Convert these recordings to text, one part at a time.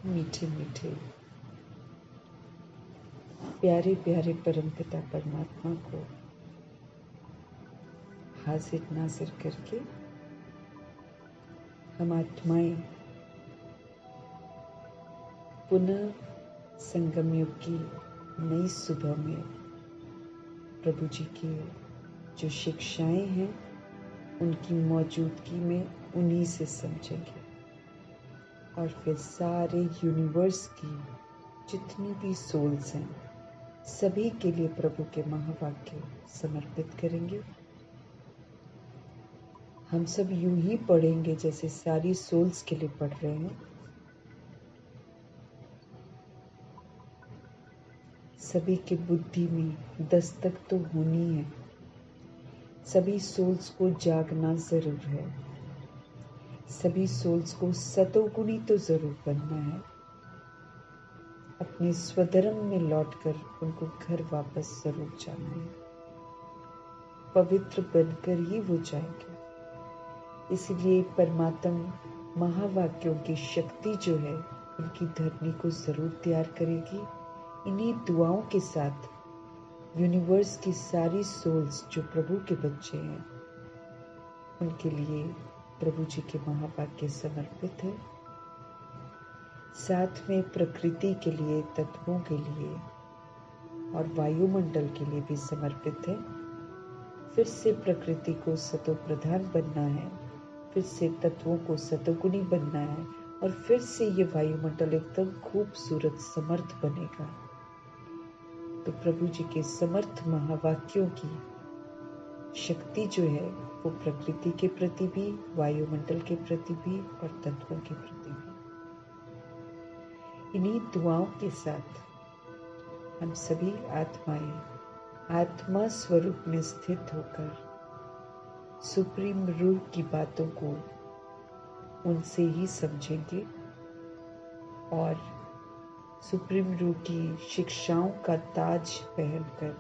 मीठे मीठे प्यारे प्यारे परमपिता परमात्मा को हाजिर नाजिर करके हम आत्माएं पुनः संगम युग की नई सुबह में प्रभु जी की जो शिक्षाएं हैं उनकी मौजूदगी में उन्हीं से समझेंगे और फिर सारे यूनिवर्स की जितनी भी सोल्स हैं सभी के लिए प्रभु के महावाक्य समर्पित करेंगे। हम सब यूं ही पढ़ेंगे जैसे सारी सोल्स के लिए पढ़ रहे हैं। सभी के बुद्धि में दस्तक तो होनी है, सभी सोल्स को जागना जरूर है, सभी सोल्स को सतोगुणी तो जरूर बनना है। अपने स्वधर्म में लौटकर उनको घर वापस जरूर जाना है, पवित्र बनकर ही वो जाएंगे। इसलिए परमात्मा महावाक्यों की शक्ति जो है उनकी धरनी को जरूर तैयार करेगी। इन्हीं दुआओं के साथ यूनिवर्स की सारी सोल्स जो प्रभु के बच्चे हैं उनके लिए प्रभु जी के महावाक्य समर्पित है। साथ में प्रकृति के लिए, तत्वों के लिए और वायुमंडल के लिए भी समर्पित है। फिर से प्रकृति को सतो प्रधान बनना है, फिर से तत्वों को सतोगुणी बनना है और फिर से ये वायुमंडल एकदम खूबसूरत समर्थ बनेगा। तो प्रभु जी के समर्थ महावाक्यों की शक्ति जो है वो प्रकृति के प्रति भी, वायुमंडल के प्रति भी और तत्वों के प्रति भी। इन्हीं दुआओं के साथ हम सभी आत्माएं आत्मा स्वरूप में स्थित होकर सुप्रीम रूह की बातों को उनसे ही समझेंगे और सुप्रीम रूह की शिक्षाओं का ताज पहनकर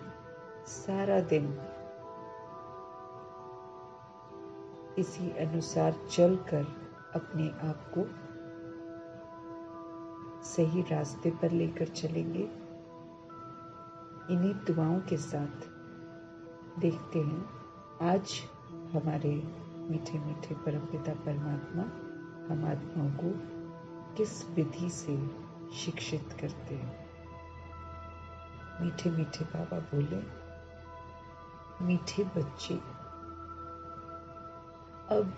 सारा दिन इसी अनुसार चलकर अपने आप को सही रास्ते पर लेकर चलेंगे। इन्हीं दुआओं के साथ देखते हैं आज हमारे मीठे मीठे परमपिता परमात्मा हम आत्माओं को किस विधि से शिक्षित करते हैं। मीठे मीठे बाबा बोले, मीठे बच्चे अब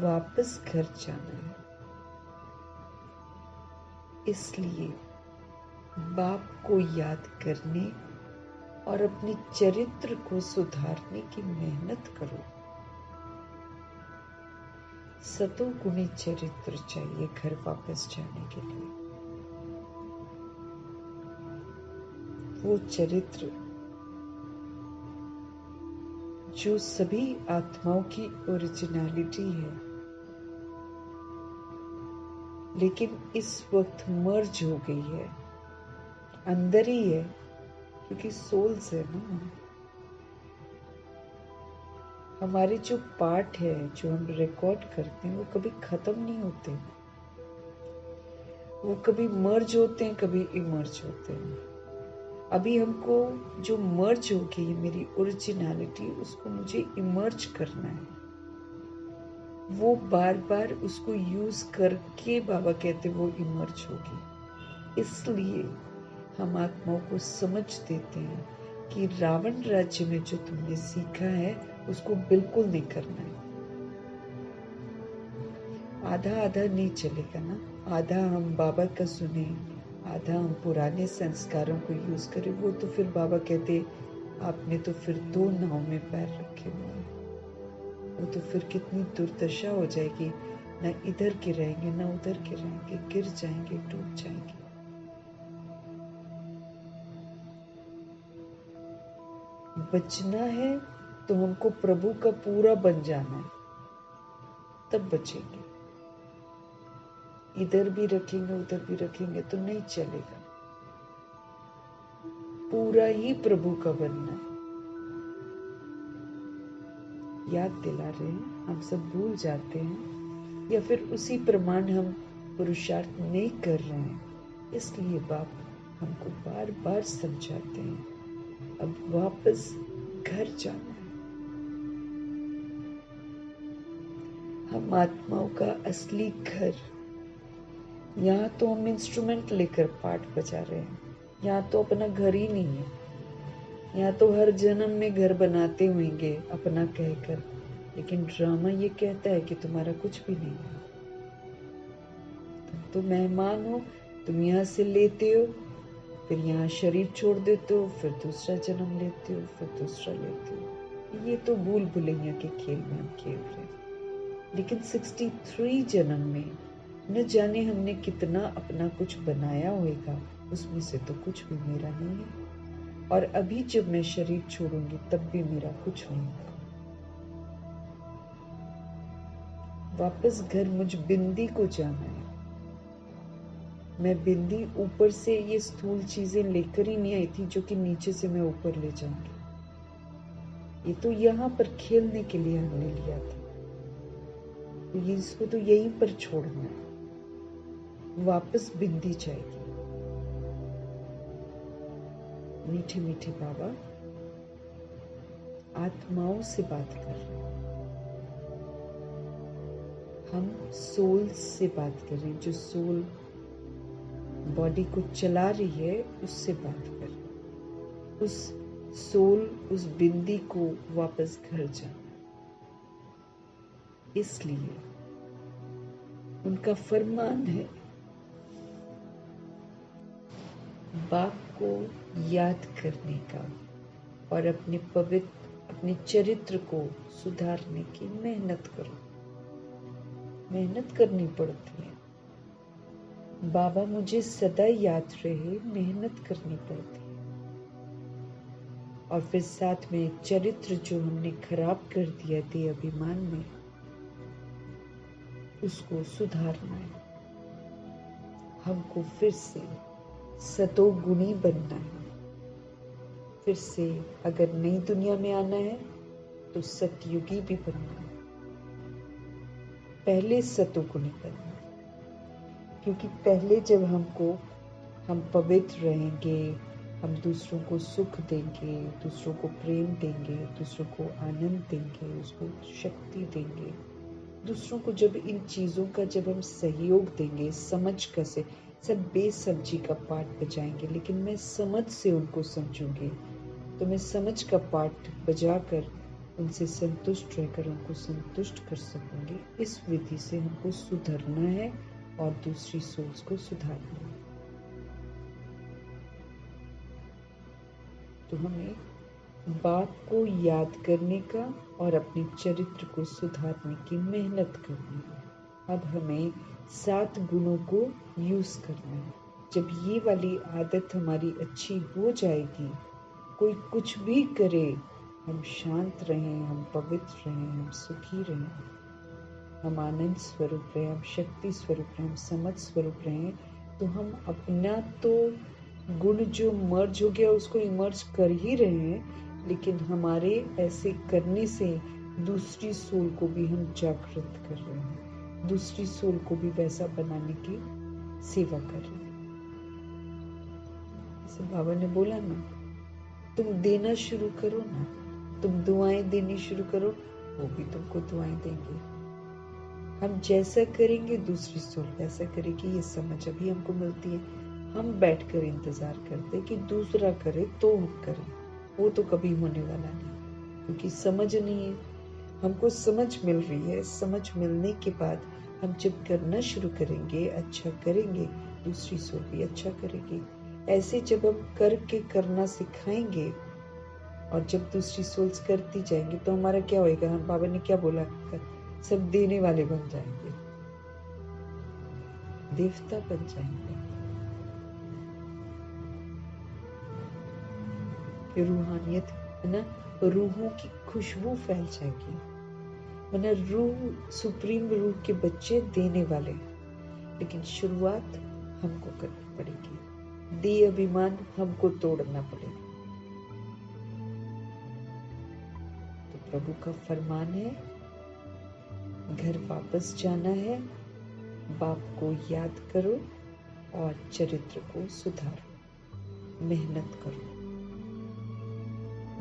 वापस घर जाना है, इसलिए बाप को याद करने और अपने चरित्र को सुधारने की मेहनत करो। सतोगुणी चरित्र चाहिए घर वापस जाने के लिए। वो चरित्र जो सभी आत्माओं की ओरिजिनलिटी है, लेकिन इस वक्त मर्ज हो गई है, अंदर ही है, क्योंकि सोल्स है ना। हमारे जो पार्ट है जो हम रिकॉर्ड करते हैं वो कभी खत्म नहीं होते, वो कभी मर्ज होते हैं, कभी इमर्ज होते हैं। अभी हमको जो मर्ज होगी मेरी ओरिजिनलिटी, उसको मुझे इमर्ज करना है। वो बार बार उसको यूज करके बाबा कहते वो इमर्ज होगी। इसलिए हम आत्माओं को समझ देते हैं कि रावण राज्य में जो तुमने सीखा है उसको बिल्कुल नहीं करना है। आधा आधा नहीं चलेगा ना, आधा हम बाबा का सुने, आधा हम पुराने संस्कारों को यूज करें। वो तो फिर बाबा कहते आपने तो फिर दो नाव में पैर रखे हुए हैं। वो तो फिर कितनी दुर्दशा हो जाएगी, ना इधर के रहेंगे ना उधर के रहेंगे, गिर जाएंगे, टूट जाएंगे। बचना है तो हमको प्रभु का पूरा बन जाना है, तब बचेंगे। इधर भी रखेंगे उधर भी रखेंगे तो नहीं चलेगा। पूरा ही प्रभु का बनना है। याद दिला रहे हैं, हम सब भूल जाते हैं या फिर उसी प्रमाण हम पुरुषार्थ नहीं कर रहे हैं, इसलिए बाप हमको बार बार समझाते हैं अब वापस घर जाना है। हम आत्माओं का असली घर, यहाँ तो हम इंस्ट्रूमेंट लेकर पाठ बजा रहे हैं, यहाँ तो अपना घर ही नहीं है। यहाँ तो हर जन्म में घर बनाते होंगे अपना कहकर, लेकिन ड्रामा ये कहता है कि तुम्हारा कुछ भी नहीं है। तुम तो मेहमान हो, तुम यहाँ से लेते हो, फिर यहाँ शरीर छोड़ देते हो, फिर दूसरा जन्म लेते हो, फिर दूसरा लेते हो। ये तो भूल भुलैया के खेल में हम खेल रहे हैं। लेकिन 63 जन्म में न जाने हमने कितना अपना कुछ बनाया होगा, उसमें से तो कुछ भी मेरा नहीं है। और अभी जब मैं शरीर छोड़ूंगी तब भी मेरा कुछ नहीं होगा। वापस घर मुझ बिंदी को जाना है। मैं बिंदी ऊपर से ये स्थूल चीजें लेकर ही नहीं आई थी जो कि नीचे से मैं ऊपर ले जाऊंगी। ये तो यहाँ पर खेलने के लिए हमने लिया था, तो इसको तो यहीं पर छोड़ना है। वापस बिंदी जाएगी। मीठे मीठे बाबा आत्माओं से बात कर रहे हैं। हम सोल से बात कर रहे हैं, जो सोल बॉडी को चला रही है उससे बात कर रहे हैं। उस सोल, उस बिंदी को वापस घर जाना। इसलिए उनका फरमान है बाप को याद करने का और अपने चरित्र को सुधारने की मेहनत करो। मेहनत करनी पड़ती है। बाबा मुझे सदा याद रहे, मेहनत करनी पड़ती है। और फिर साथ में चरित्र जो हमने खराब कर दिया थे अभिमान में, उसको सुधारना है। हमको फिर से सतोगुणी बनना है। फिर से अगर नई दुनिया में आना है तो सतयुगी भी बनना है। पहले सतोगुणी बनना है, क्योंकि पहले जब हम पवित्र रहेंगे, हम दूसरों को सुख देंगे, दूसरों को प्रेम देंगे, दूसरों को आनंद देंगे, उसको शक्ति देंगे। दूसरों को जब इन चीजों का जब हम सहयोग देंगे, समझ का से सब बेसब्जी का पाठ बजाएंगे, लेकिन मैं समझ से उनको समझूंगी, तो मैं समझ का पाठ बजाकर उनसे संतुष्ट रहकर उनको संतुष्ट कर सकूंगी। इस विधि से हमको सुधरना है और दूसरी सोल्स को सुधारना है। तो हमें बाप को याद करने का और अपने चरित्र को सुधारने की मेहनत करनी है। अब हमें 7 गुणों को यूज करना है। जब ये वाली आदत हमारी अच्छी हो जाएगी, कोई कुछ भी करे, हम शांत रहें, हम पवित्र रहें, हम सुखी रहें, हम आनंद स्वरूप रहें, हम शक्ति स्वरूप रहें, हम समझ स्वरूप रहें, तो हम अपना तो गुण जो मर्ज हो गया उसको इमर्ज कर ही रहे हैं, लेकिन हमारे ऐसे करने से दूसरी सोल को भी हम जागृत कर रहे हैं, दूसरी सोल को भी वैसा बनाने की सेवा कर रहे हैं। जैसे बाबा ने बोला ना, तुम देना शुरू करो ना, तुम दुआएं देनी शुरू करो, वो भी तुमको दुआएं देंगे। हम जैसा करेंगे दूसरी सोल वैसा करेगी, ये समझ अभी हमको मिलती है। हम बैठकर इंतजार करते कि दूसरा करे तो हम करें, वो तो कभी होने वाला नहीं, क्योंकि समझ नहीं है। हमको समझ मिल रही है, समझ मिलने के बाद हम जब करना शुरू करेंगे, अच्छा करेंगे, दूसरी सोल भी अच्छा करेगी। ऐसे जब हम करके करना सिखाएंगे और जब दूसरी सोल्स करती जाएंगी तो हमारा क्या होएगा, हम बाबा ने क्या बोला, सब देने वाले बन जाएंगे, देवता बन जाएंगे। रूहानियत है ना, रूहों की खुशबू फैल जाएगी। वरना रूह, सुप्रीम रूह के बच्चे देने वाले, लेकिन शुरुआत हमको करनी पड़ेगी। दे अभिमान हमको तोड़ना पड़ेगा। तो प्रभु का फरमान है, घर वापस जाना है, बाप को याद करो और चरित्र को सुधारो, मेहनत करो।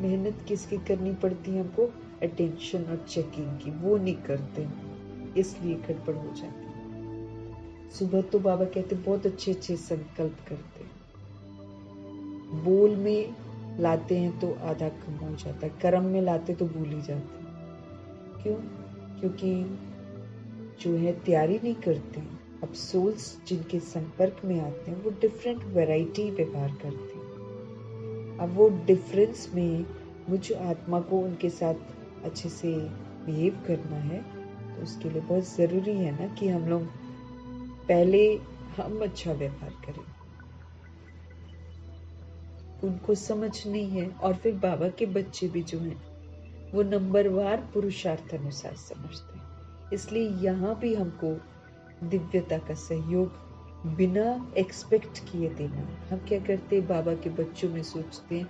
मेहनत किसकी करनी पड़ती है हमको? अटेंशन और चेकिंग की, वो नहीं करते, इसलिए गड़बड़ हो जाती है। सुबह तो बाबा कहते बहुत अच्छे अच्छे संकल्प करते, बोल में लाते हैं तो आधा कम हो जाता है, कर्म में लाते तो भूल ही जाते। क्यों? क्योंकि जो है तैयारी नहीं करते। अब सोल्स जिनके संपर्क में आते हैं वो डिफरेंट वैरायटी व्यवहार करते हैं। अब वो डिफरेंस में मुझे आत्मा को उनके साथ अच्छे से बिहेव करना है, तो उसके लिए बहुत ज़रूरी है ना कि हम लोग पहले हम अच्छा व्यवहार करें, उनको समझनी है। और फिर बाबा के बच्चे भी जो हैं वो नंबरवार पुरुषार्थ अनुसार समझते हैं, इसलिए यहाँ भी हमको दिव्यता का सहयोग बिना एक्सपेक्ट किए देना। हम क्या करते हैं, बाबा के बच्चों में सोचते हैं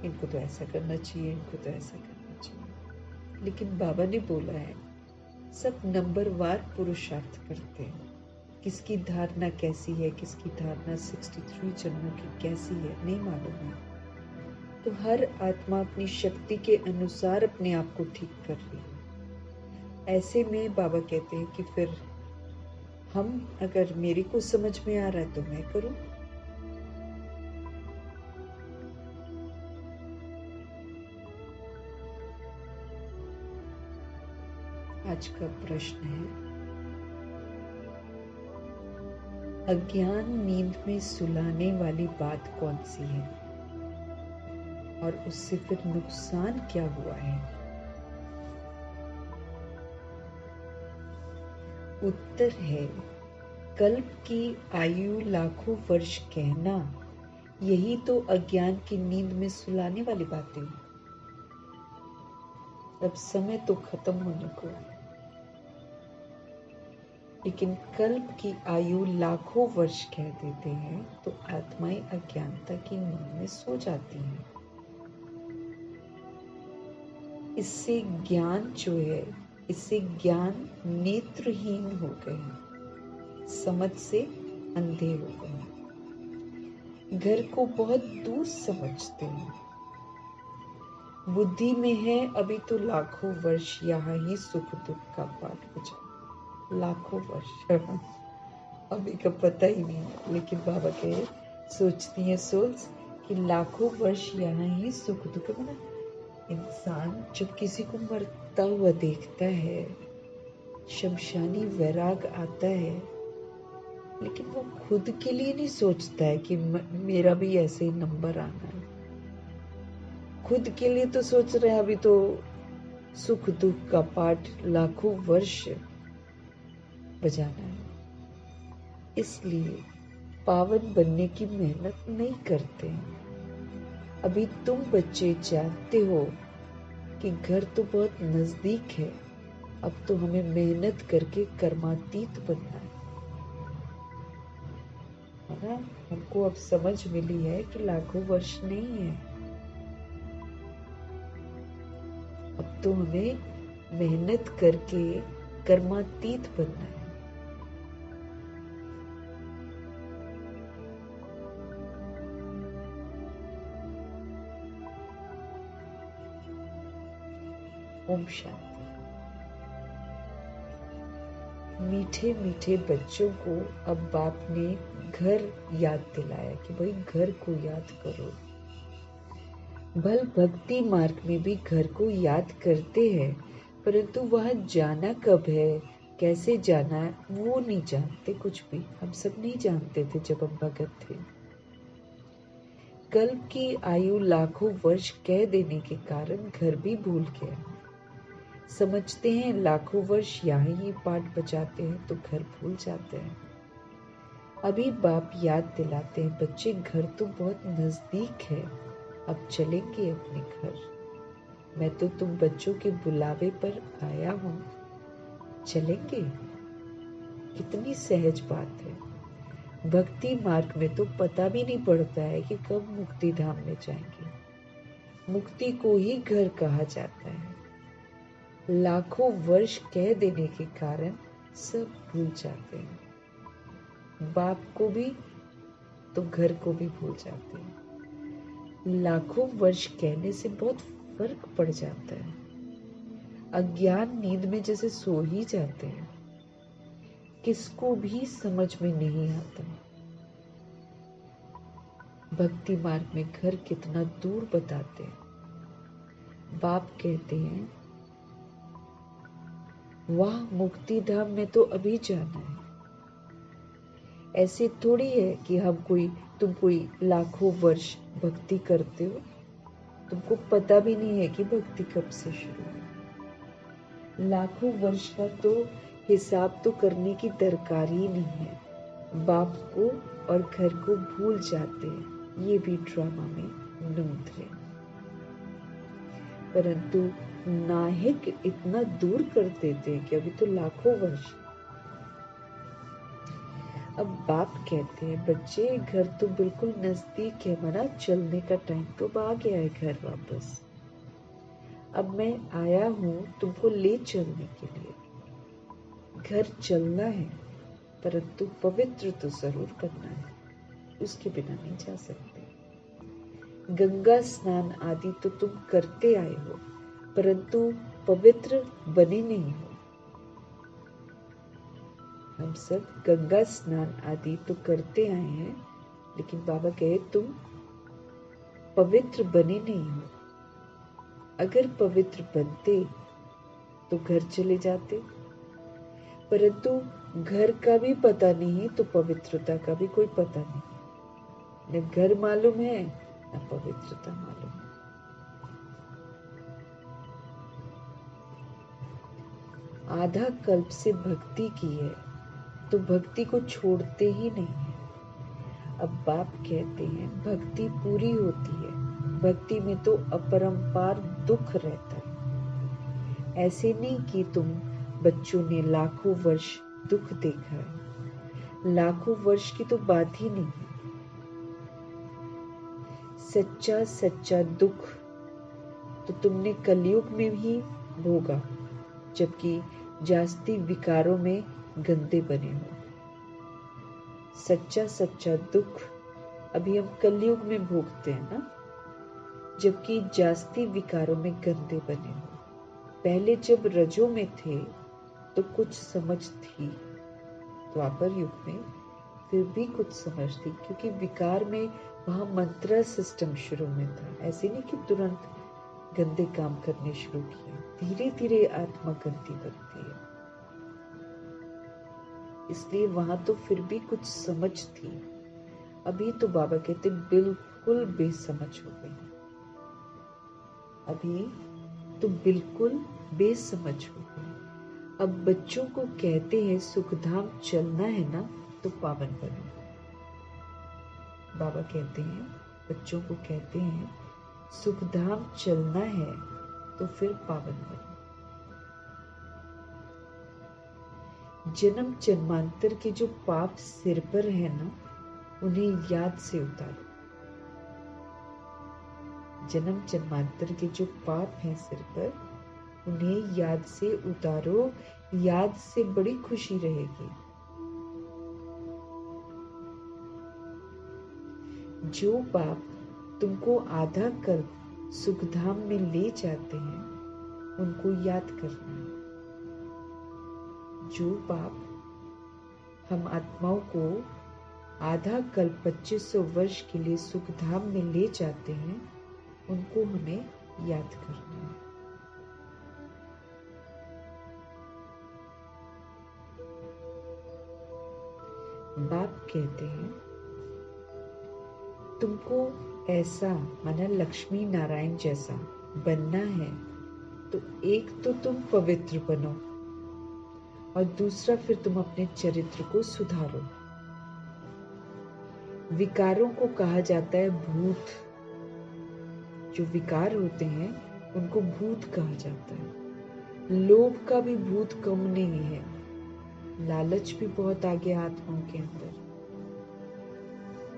इनको तो ऐसा करना चाहिए, इनको तो ऐसा करना चाहिए, लेकिन बाबा ने बोला है सब नंबरवार पुरुषार्थ करते हैं। किसकी धारणा कैसी है, किसकी धारणा 63 जन्मों की कैसी है, नहीं मालूम है। तो हर आत्मा अपनी शक्ति के अनुसार अपने आप को ठीक कर रही है। ऐसे में बाबा कहते हैं कि फिर हम, अगर मेरे को समझ में आ रहा है तो मैं करूं। आज का प्रश्न है, अज्ञान नींद में सुलाने वाली बात कौन सी है और उससे फिर नुकसान क्या हुआ है? उत्तर है, कल्प की आयु लाखों वर्ष कहना, यही तो अज्ञान की नींद में सुलाने वाली बातें हैं। अब समय तो खत्म होने को है, लेकिन कल्प की आयु लाखों वर्ष कह देते हैं तो आत्माएं अज्ञानता की नींद में सो जाती हैं। इससे ज्ञान जो है, इससे ज्ञान नेत्रहीन हो गए, समझ से अंधे हो गए, घर को बहुत दूर समझते हैं। बुद्धि में है अभी तो लाखों वर्ष यहाँ ही सुख दुख का पाठ बचा, लाखों वर्ष अभी का पता ही नहीं, लेकिन बाबा कहे सोचती है सोल्स कि लाखों वर्ष यहाँ ही सुख दुख बना। इंसान जब किसी को मरता हुआ देखता है, शमशानी वैराग आता है, लेकिन वो खुद के लिए नहीं सोचता है कि मेरा भी ऐसे ही नंबर आना है। खुद के लिए तो सोच रहे हैं अभी तो सुख दुख का पाठ लाखों वर्ष बजाना है, इसलिए पावन बनने की मेहनत नहीं करते। अभी तुम बच्चे जानते हो कि घर तो बहुत नजदीक है, अब तो हमें मेहनत करके कर्मातीत बनना है ना। हमको अब समझ मिली है कि लाखों वर्ष नहीं है, अब तो हमें मेहनत करके कर्मातीत बनना है। ओम शांति। मीठे मीठे बच्चों को अब बाप ने घर याद दिलाया कि भाई घर को याद करो। भल भक्ति मार्ग में भी घर को याद करते हैं, परंतु वह जाना कब है, कैसे जाना है, वो नहीं जानते कुछ भी। हम सब नहीं जानते थे जब हम भगत थे। कल्प की आयु लाखों वर्ष कह देने के कारण घर भी भूल गया। समझते हैं लाखों वर्ष यहाँ ही पाठ बचाते हैं तो घर भूल जाते हैं। अभी बाप याद दिलाते हैं, बच्चे घर तो बहुत नजदीक है, अब चलेंगे अपने घर। मैं तो तुम बच्चों के बुलावे पर आया हूँ, चलेंगे। कितनी सहज बात है। भक्ति मार्ग में तो पता भी नहीं पड़ता है कि कब मुक्ति धाम में जाएंगे। मुक्ति को ही घर कहा जाता है। लाखों वर्ष कह देने के कारण सब भूल जाते हैं। बाप को भी तो घर को भी भूल जाते हैं। लाखों वर्ष कहने से बहुत फर्क पड़ जाता है। अज्ञान नींद में जैसे सो ही जाते हैं, किसको भी समझ में नहीं आता। भक्ति मार्ग में घर कितना दूर बताते हैं। बाप कहते हैं वहां मुक्ति धाम में तो अभी जाना है। ऐसे थोड़ी है कि तुम कोई लाखों वर्ष भक्ति करते हो, तुमको पता भी नहीं है कि भक्ति कब से शुरू है। लाखों वर्ष का तो हिसाब तो करने की दरकार ही नहीं है। बाप को और घर को भूल जाते हैं, ये भी ड्रामा में नूंद है। परंतु नाहिक इतना दूर कर देते हैं कि अभी तो लाखों वर्ष। अब बाप कहते हैं बच्चे घर तो बिल्कुल नजदीक है, मना चलने का टाइम तो आ गया है घर वापस। अब मैं आया हूं तुमको ले चलने के लिए। घर चलना है, परंतु पवित्र तो जरूर करना है, उसके बिना नहीं जा सकते। गंगा स्नान आदि तो तुम करते आए हो, परंतु पवित्र बने नहीं हो। हम सब गंगा स्नान आदि तो करते आए हैं, लेकिन बाबा कहे तुम पवित्र बने नहीं हो। अगर पवित्र बनते तो घर चले जाते, परंतु घर का भी पता नहीं तो पवित्रता का भी कोई पता नहीं। न घर मालूम है न पवित्रता मालूम है। आधा कल्प से भक्ति की है तो भक्ति को छोड़ते ही नहीं है। अब बाप कहते हैं भक्ति पूरी होती है, भक्ति में तो अपरंपार दुख रहता है। ऐसे नहीं कि तुम बच्चों ने लाखों वर्ष दुख देखा है, लाखों वर्ष की तो बात ही नहीं है। सच्चा सच्चा दुख तो तुमने कलयुग में भी भोगा, जबकि जास्ती विकारों में गंदे बने हो। सच्चा सच्चा दुख अभी हम कलयुग में भोगते हैं ना, जबकि जास्ती विकारों में गंदे बने हो। पहले जब रजों में थे तो कुछ समझ थी, द्वापर युग में फिर भी कुछ समझ थी, क्योंकि विकार में वहां मंत्र सिस्टम शुरू में था। ऐसे नहीं कि तुरंत गंदे काम करने शुरू किए, धीरे धीरे आत्मा गंदी बनती है। इसलिए वहां तो फिर भी कुछ समझ थी। अभी तो बाबा कहते बिल्कुल बेसमझ हो गई। अभी तो बिल्कुल बेसमझ हो गई। अब बच्चों को कहते हैं सुखधाम चलना है ना तो पावन बनो। बाबा कहते हैं बच्चों को कहते हैं सुखधाम चलना है तो फिर पावन बनो। जन्म जन्मांतर के जो पाप सिर पर है ना, उन्हें याद से उतारो। जन्म जन्मांतर के जो पाप हैं सिर पर, उन्हें याद से उतारो। याद से बड़ी खुशी रहेगी। जो पाप तुमको आधा कर सुखधाम में ले जाते हैं, उनको याद करना है। जो पाप हम आत्माओं को आधा कल 2500 वर्ष के लिए सुखधाम में ले जाते हैं, उनको हमें याद करना है। बाप कहते हैं तुमको ऐसा माना लक्ष्मी नारायण जैसा बनना है, तो एक तो तुम पवित्र बनो और दूसरा फिर तुम अपने चरित्र को सुधारो। विकारों को कहा जाता है भूत। जो विकार होते हैं उनको भूत कहा जाता है। लोभ का भी भूत कम नहीं है, लालच भी बहुत आगे आत्माओं के अंदर।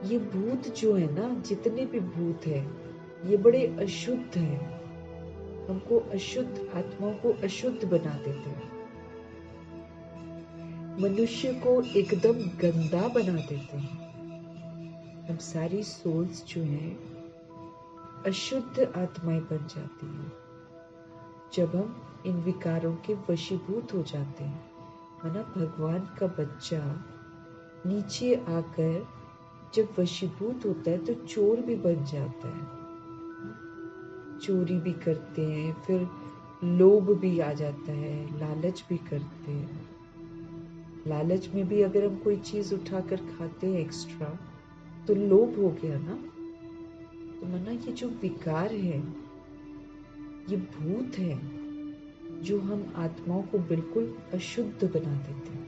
ये भूत जो है ना, जितने भी भूत है, ये बड़े अशुद्ध हैं। हमको अशुद्ध, आत्माओं को अशुद्ध बना देते हैं। मनुष्य को एकदम गंदा बना देते हैं। हम सारी सोल्स जो हैं अशुद्ध आत्माएं बन जाती हैं जब हम इन विकारों के वशीभूत हो जाते हैं। माना भगवान का बच्चा नीचे आकर जब वशीभूत होता है तो चोर भी बन जाता है, चोरी भी करते हैं, फिर लोभ भी आ जाता है, लालच भी करते हैं। लालच में भी अगर हम कोई चीज उठाकर खाते हैं एक्स्ट्रा तो लोभ हो गया ना। तो माना ये जो विकार है ये भूत है जो हम आत्माओं को बिल्कुल अशुद्ध बना देते हैं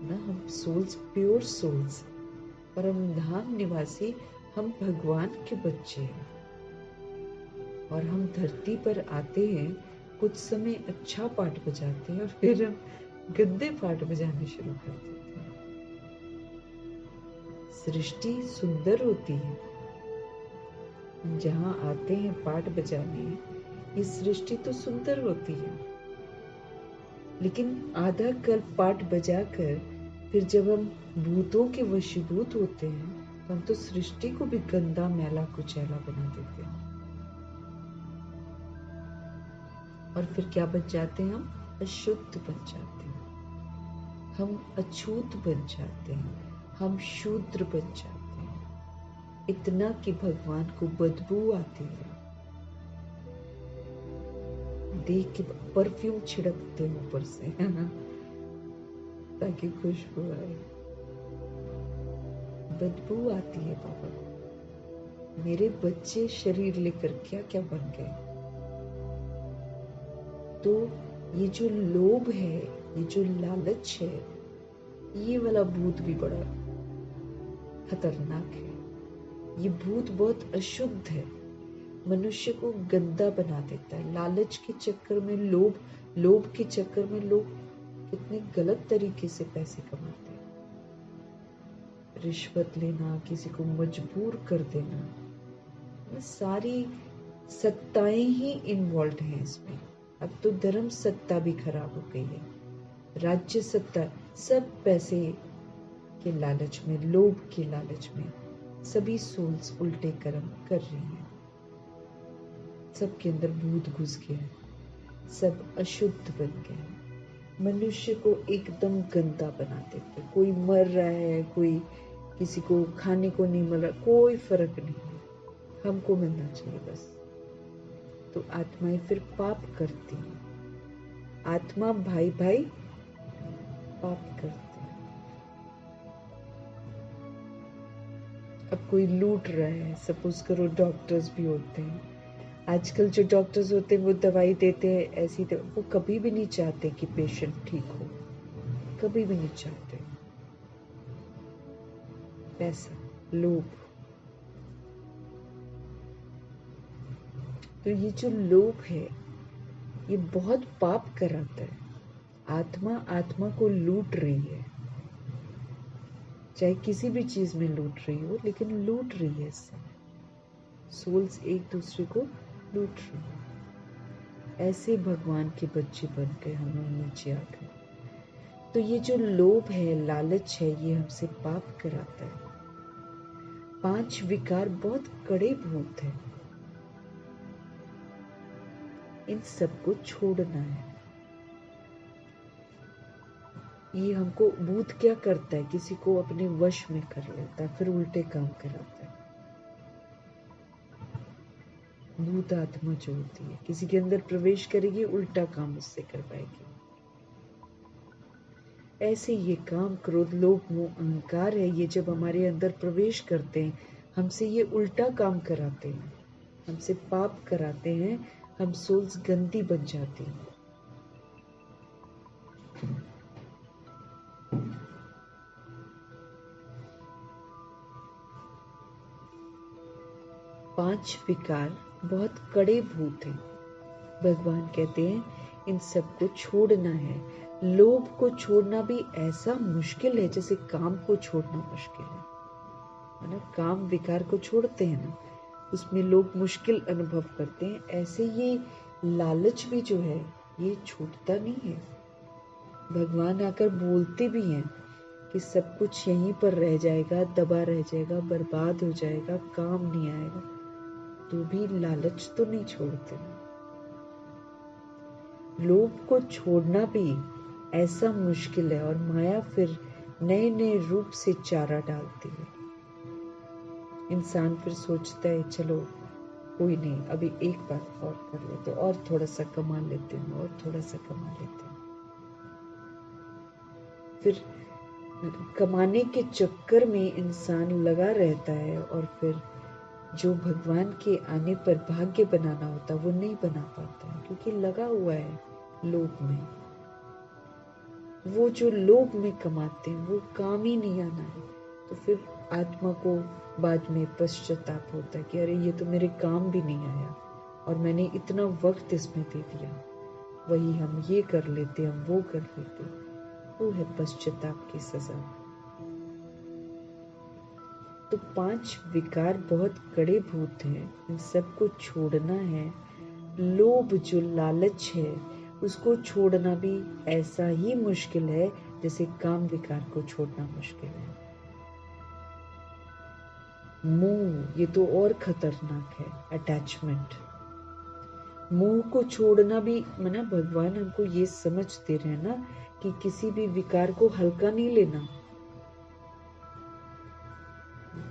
ना। हम सोल्स, प्योर सोल्स, परम धाम निवासी, हम भगवान के बच्चे हैं और हम धरती पर आते हैं, कुछ समय अच्छा पाठ बजाते हैं और फिर हम गंदे पाठ बजाने शुरू कर देते हैं। सृष्टि सुंदर होती है, हम जहाँ आते हैं पाठ बजाने, ये सृष्टि तो सुंदर होती है, लेकिन आधा कल्प पाठ बजाकर फिर जब हम भूतों के वशीभूत होते हैं तो हम तो सृष्टि को भी गंदा, मैला, कुचैला बना देते हैं। और फिर क्या बन जाते हैं? हम अशुद्ध बन जाते हैं, हम अछूत बन जाते हैं, हम शूद्र बन जाते हैं। इतना कि भगवान को बदबू आती है, देख के परफ्यूम छिड़कते हैं ऊपर से ताकि खुशबू आए। बदबू आती है। बाबा, मेरे बच्चे शरीर लेकर क्या क्या बन गए। तो ये जो लोभ है, ये जो लालच है, ये वाला भूत भी बड़ा खतरनाक है। ये भूत बहुत अशुद्ध है, मनुष्य को गंदा बना देता है। लालच के चक्कर में, लोभ के चक्कर में लोग कितने गलत तरीके से पैसे कमाते हैं। रिश्वत लेना, किसी को मजबूर कर देना, ये सारी सत्ताएं ही इन्वॉल्व हैं इसमें। अब तो धर्म सत्ता भी खराब हो गई है, राज्य सत्ता, सब पैसे के लालच में, लोभ के लालच में सभी सोल्स उल्टे कर्म कर रही हैं। सबके अंदर भूत घुस गया है, सब अशुद्ध बन गए हैं, मनुष्य को एकदम गंदा बना देते। कोई मर रहा है, कोई किसी को खाने को नहीं मिल रहा, कोई फर्क नहीं है, हमको मिलना चाहिए बस। तो आत्माएं फिर पाप करती हैं, आत्मा भाई भाई पाप करते हैं। अब कोई लूट रहा है, सपोज करो डॉक्टर्स भी होते हैं, आजकल जो डॉक्टर्स होते हैं वो दवाई देते हैं ऐसी, वो कभी भी नहीं चाहते कि पेशेंट ठीक हो, कभी भी नहीं चाहते। पैसा, लोभ। तो ये जो लोभ है ये बहुत पाप कराता है। आत्मा आत्मा को लूट रही है, चाहे किसी भी चीज में लूट रही हो, लेकिन लूट रही है इससे। सोल्स एक दूसरे को लूट रही है। ऐसे भगवान के बच्चे बन गए हम लोग नीचे आ गए। तो ये जो लोभ है, लालच है, ये हमसे पाप कराता है। 5 विकार बहुत कड़े भूत है, इन सबको छोड़ना है। ये हमको, भूत क्या करता है, किसी को अपने वश में कर लेता है, फिर उल्टे काम कराता है। भूत आत्मा जो होती है किसी के अंदर प्रवेश करेगी, उल्टा काम उससे करवाएगी। ऐसे ये काम, क्रोध, लोभ, मोह, अहंकार है, ये जब हमारे अंदर प्रवेश करते हैं, हमसे ये उल्टा काम कराते हैं, हमसे पाप कराते हैं, हम सोल्स गंदी बन जाती हैं। पांच विकार बहुत कड़े भूत हैं। भगवान कहते हैं इन सबको छोड़ना है। लोभ को छोड़ना भी ऐसा मुश्किल है जैसे काम को छोड़ना मुश्किल है ना। काम विकार को छोड़ते हैं ना, उसमें लोग मुश्किल अनुभव करते हैं। ऐसे ये लालच भी जो है ये छूटता नहीं है। भगवान आकर बोलते भी हैं कि सब कुछ यहीं पर रह जाएगा, दबा रह जाएगा, बर्बाद हो जाएगा, काम नहीं आएगा, तो भी लालच तो नहीं छोड़ते। लोभ को छोड़ना भी ऐसा मुश्किल है, और माया फिर नए नए रूप से चारा डालती है। इंसान फिर सोचता है चलो कोई नहीं, अभी एक बार और कर लेते, और थोड़ा सा कमा लेते हैं, और थोड़ा सा कमा लेते हैं। फिर कमाने के चक्कर में इंसान लगा रहता है, और फिर जो भगवान के आने पर भाग्य बनाना होता वो नहीं बना पाता है, क्योंकि लगा हुआ है लोभ में। वो जो लोभ में कमाते हैं वो काम ही नहीं आना है, तो फिर आत्मा को बाद में पश्चाताप होता है कि अरे ये तो मेरे काम भी नहीं आया, और मैंने इतना वक्त इसमें दे दिया। वही हम ये कर लेते, हम वो कर लेते, वो है पश्चाताप की सजा। तो 5 विकार बहुत कड़े भूत हैं, इन सबको छोड़ना है। लोभ जो लालच है उसको छोड़ना भी ऐसा ही मुश्किल है जैसे काम विकार को छोड़ना मुश्किल है। मोह, ये तो और खतरनाक है, अटैचमेंट। मोह को छोड़ना भी, माना भगवान हमको ये समझ दे रहे हैं ना कि किसी भी विकार को हल्का नहीं लेना,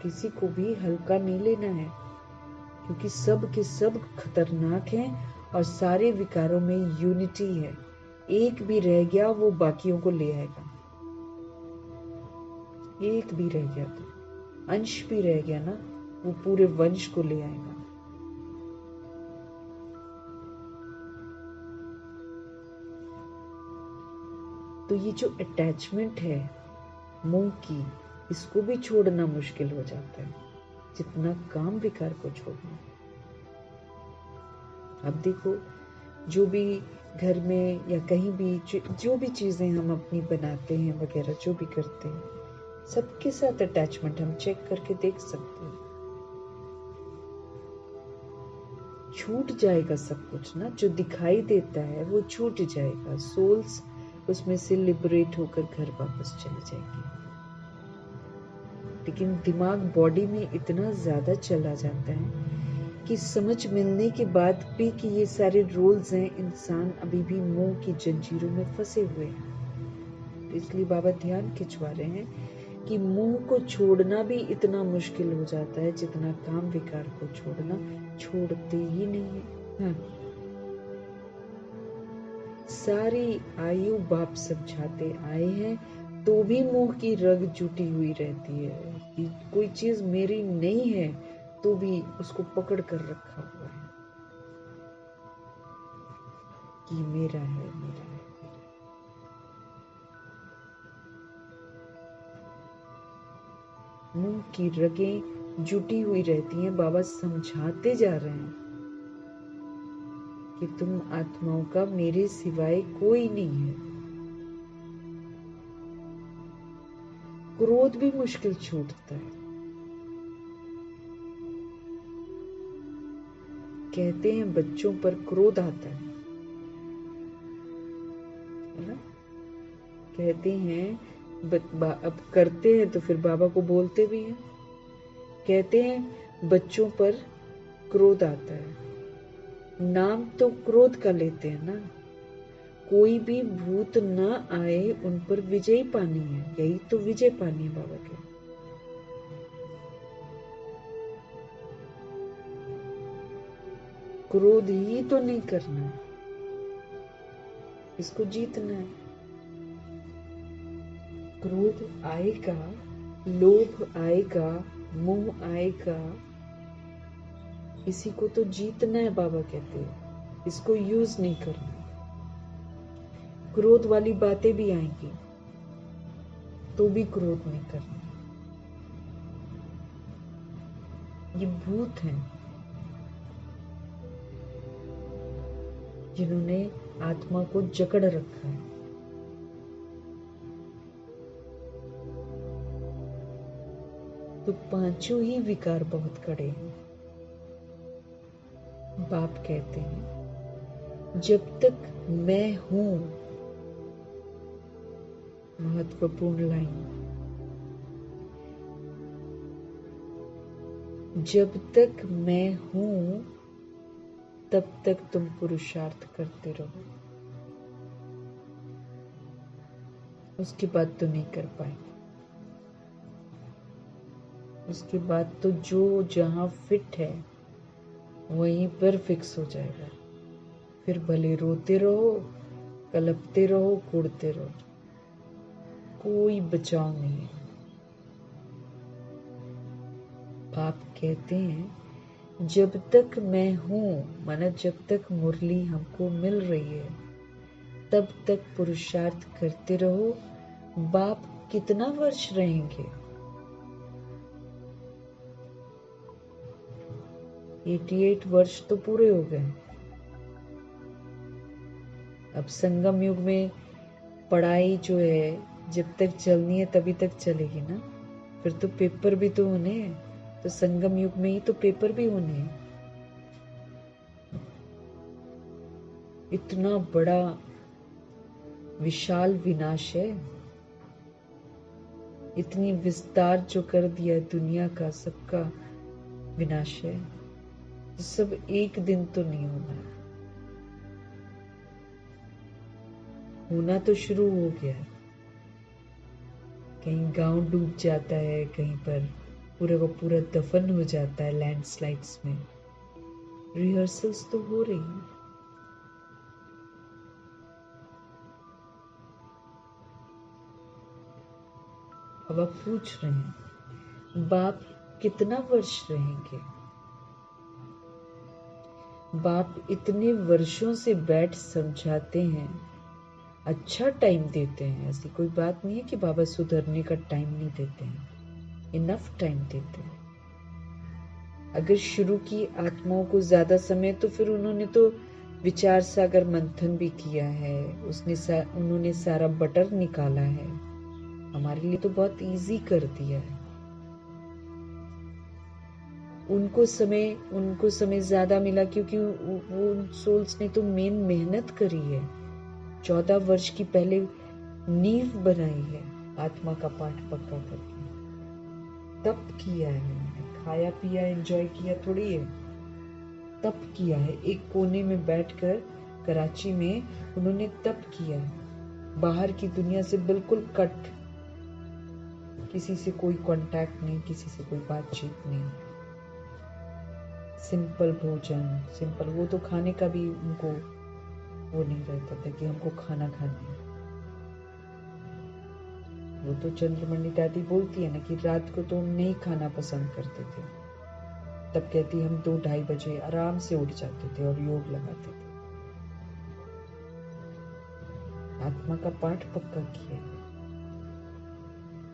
किसी को भी हल्का नहीं लेना है, क्योंकि सब के सब खतरनाक हैं, और सारे विकारों में यूनिटी है। एक भी रह गया वो बाकियों को ले आएगा, एक भी रह गया तो, अंश भी रह गया ना, वो पूरे वंश को ले आएगा। तो ये जो अटैचमेंट है मोह की, इसको भी छोड़ना मुश्किल हो जाता है जितना काम विकार को छोड़ना। अब देखो, जो भी घर में या कहीं भी जो भी चीजें हम अपनी बनाते हैं वगैरह, जो भी करते हैं, सबके साथ अटैचमेंट हम चेक करके देख सकते हैं। छूट जाएगा सब कुछ ना, जो दिखाई देता है वो छूट जाएगा, सोल्स उसमें से लिबरेट होकर घर वापस चले जाएंगे। लेकिन दिमाग बॉडी में इतना ज्यादा चला जाता है कि समझ मिलने के बाद भी कि ये सारे रोल्स हैं, इंसान अभी भी मोह की जंजीरों में फंसे हुए हैं। तो इसलिए बाबा ध्यान खिंचवा रहे हैं कि मोह को छोड़ना भी इतना मुश्किल हो जाता है जितना काम विकार को छोड़ना। छोड़ते ही नहीं है। हाँ, सारी आयु बाप समझाते आए हैं, तो भी मोह की रग जुटी हुई रहती है कि कोई चीज मेरी नहीं है, तो भी उसको पकड़ कर रखा हुआ है कि मेरा है, मेरा है। मुंह की रगें जुटी हुई रहती हैं। बाबा समझाते जा रहे हैं कि तुम आत्माओं का मेरे सिवाय कोई नहीं है। क्रोध भी मुश्किल छूटता है। कहते हैं बच्चों पर क्रोध आता है ना? कहते हैं अब करते हैं तो फिर बाबा को बोलते भी हैं। कहते हैं बच्चों पर क्रोध आता है, नाम तो क्रोध का लेते हैं ना। कोई भी भूत न आए, उन पर विजय पानी है, यही तो विजय पानी है बाबा के। क्रोध ही तो नहीं करना है, इसको जीतना है। क्रोध आएगा, लोभ आएगा, मोह आएगा, इसी को तो जीतना है बाबा कहते हैं, इसको यूज नहीं करना। क्रोध वाली बातें भी आएंगी तो भी क्रोध नहीं करना। ये भूत हैं जिन्होंने आत्मा को जकड़ रखा है। तो पांचों ही विकार बहुत कड़े हैं। बाप कहते हैं जब तक मैं हूं महत्वपूर्ण लाइन, जब तक मैं हूं तब तक तुम पुरुषार्थ करते रहो, उसके बाद तो नहीं कर पाएंगे। उसके बाद तो जो जहां फिट है वहीं पर फिक्स हो जाएगा। फिर भले रोते रहो, कलपते रहो, कूदते रहो, कोई बचाव नहीं है। आप कहते हैं जब तक मैं हूं, माना जब तक मुरली हमको मिल रही है तब तक पुरुषार्थ करते रहो। बाप कितना वर्ष रहेंगे? 88 वर्ष तो पूरे हो गए। अब संगम युग में पढ़ाई जो है जब तक चलनी है तभी तक चलेगी ना। फिर तो पेपर भी तो होने हैं, तो संगम युग में ही तो पेपर भी होने हैं। इतना बड़ा विशाल विनाश है, इतनी विस्तार जो कर दिया है दुनिया का, सबका विनाश है। तो सब एक दिन तो नहीं होना है, होना तो शुरू हो गया है। कहीं गांव डूब जाता है, कहीं पर पूरा का पूरा दफन हो जाता है लैंडस्लाइड्स में। रिहर्सल्स तो हो रही हैं। अब आप पूछ रहे हैं बाप कितना वर्ष रहेंगे? बाप इतने वर्षों से बैठ समझाते हैं, अच्छा टाइम देते हैं। ऐसी कोई बात नहीं है कि बाबा सुधरने का टाइम नहीं देते हैं, इनफ टाइम देते हैं। अगर शुरू की आत्माओं को ज्यादा समय, तो फिर उन्होंने तो विचार सागर मंथन भी किया है, उन्होंने सारा बटर निकाला है, हमारे लिए तो बहुत इजी कर दिया है। उनको समय ज्यादा मिला क्योंकि वो उन सोल्स ने तो मेन मेहनत करी है। 14 वर्ष की पहले नींव बनाई है, आत्मा का पाठ पक्का करके तप किया है। उन्होंने खाया पिया एंजॉय किया थोड़ी है, तप किया है। एक कोने में बैठकर कराची में उन्होंने तप किया है, बाहर की दुनिया से बिल्कुल कट, किसी से कोई कांटेक्ट नहीं, किसी से कोई बातचीत नहीं, सिंपल भोजन, सिंपल। वो तो खाने का भी उनको वो नहीं रहता था कि हमको खाना खाना है। वो तो चंद्रमणि दादी बोलती है ना कि रात को तो हम नहीं खाना पसंद करते थे, तब कहती हम 2-2:30 बजे आराम से उठ जाते थे और योग लगाते थे। आत्मा का पाठ पक्का किया,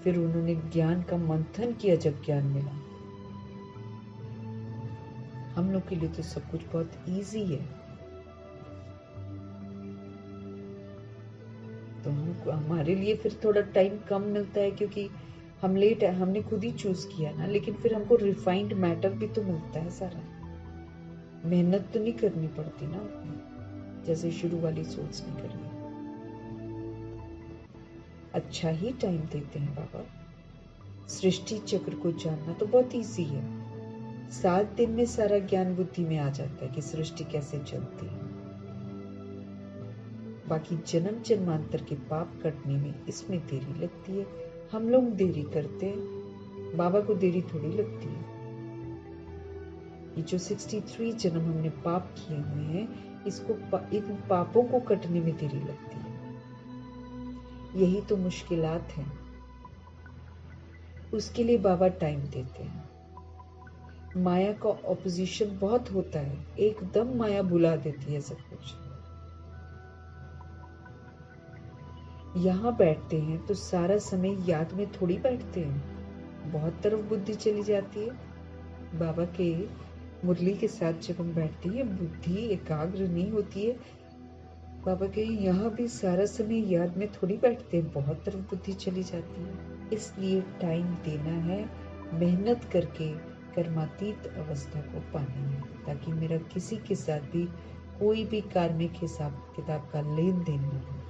फिर उन्होंने ज्ञान का मंथन किया। जब ज्ञान मिला, हम लोग के लिए तो सब कुछ बहुत इजी है। तो हमारे लिए फिर थोड़ा टाइम कम मिलता है क्योंकि हम लेट है, हमने खुद ही चूज किया ना। लेकिन फिर हमको रिफाइंड मैटर भी तो मिलता है सारा, मेहनत तो नहीं करनी पड़ती ना जैसे शुरू वाली सोच नहीं करनी। अच्छा ही टाइम देते हैं बाबा। सृष्टि चक्र को जानना तो बहुत इजी है, 7 दिन में सारा ज्ञान बुद्धि में आ जाता है कि सृष्टि कैसे चलती है। बाकी जन्म जन्मांतर के पाप कटने में इसमें देरी लगती है। हम लोग देरी करते हैं, बाबा को देरी थोड़ी लगती है। ये जो 63 जन्म हमने पाप किए हुए हैं, इन पापों को कटने में देरी लगती है। यही तो मुश्किलात हैं, उसके लिए बाबा टाइम देते हैं। माया का ऑपोजिशन बहुत होता है, एकदम माया भुला देती है सब कुछ। यहाँ बैठते हैं तो सारा समय याद में थोड़ी बैठते हैं, बहुत तरफ बुद्धि चली जाती है। बाबा के मुरली के साथ जब हम बैठते हैं बुद्धि एकाग्र नहीं होती है। बाबा के यहाँ भी सारा समय याद में थोड़ी बैठते हैं, बहुत तरफ बुद्धि चली जाती है। इसलिए टाइम देना है, मेहनत करके कर्मातीत अवस्था को पाना है, ताकि मेरा किसी के साथ भी कोई भी कार्मिक हिसाब किताब का लेन देन न हो।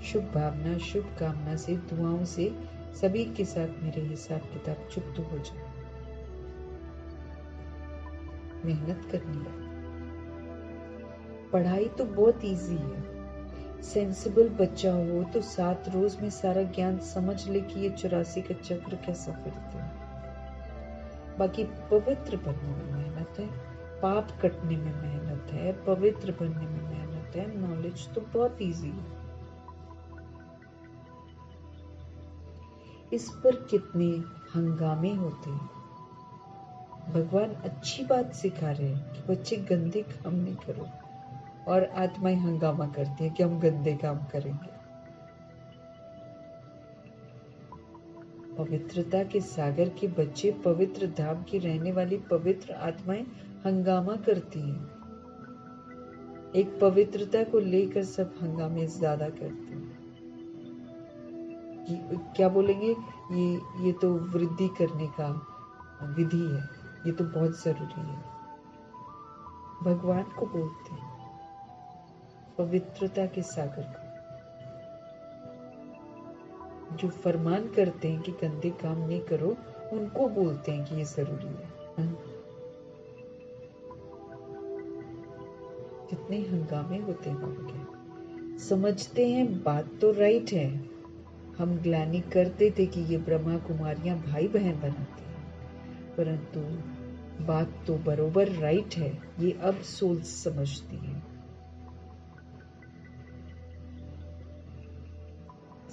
शुभ भावना, शुभ कामना से, दुआओं से सभी के साथ मेरे हिसाब किताब चुप तो हो जाए। मेहनत करनी है। पढ़ाई तो बहुत इजी है। सेंसिबल बच्चा हो तो 7 रोज में सारा ज्ञान समझ ले कि ये 84 का चक्र कैसा फिरते हैं। बाकी पवित्र बनने में मेहनत है, पाप कटने में मेहनत है, पवित्र बनने में मेहनत है। नॉलेज तो बहुत इजी है। इस पर कितने हंगामे होते हैं। भगवान अच्छी बात सिखा रहे हैं कि बच्चे गंदे काम नहीं करो, और आत्माएं हंगामा करती है कि हम गंदे काम करेंगे। पवित्रता के सागर के बच्चे, पवित्र धाम की रहने वाली पवित्र आत्माएं हंगामा करती हैं। एक पवित्रता को लेकर सब हंगामे ज्यादा करते हैं। क्या बोलेंगे, ये तो वृद्धि करने का विधि है, ये तो बहुत जरूरी है। भगवान को बोलते हैं, पवित्रता के सागर को, जो फरमान करते हैं कि गंदे काम नहीं करो, उनको बोलते हैं कि ये जरूरी है। कितने हंगामे होते हैं बाबा के। समझते हैं बात तो राइट है। हम ग्लानि करते थे कि ये ब्रह्मा कुमारियां भाई बहन बनाते हैं, परंतु बात तो बरोबर राइट है, ये अब सोच समझती है।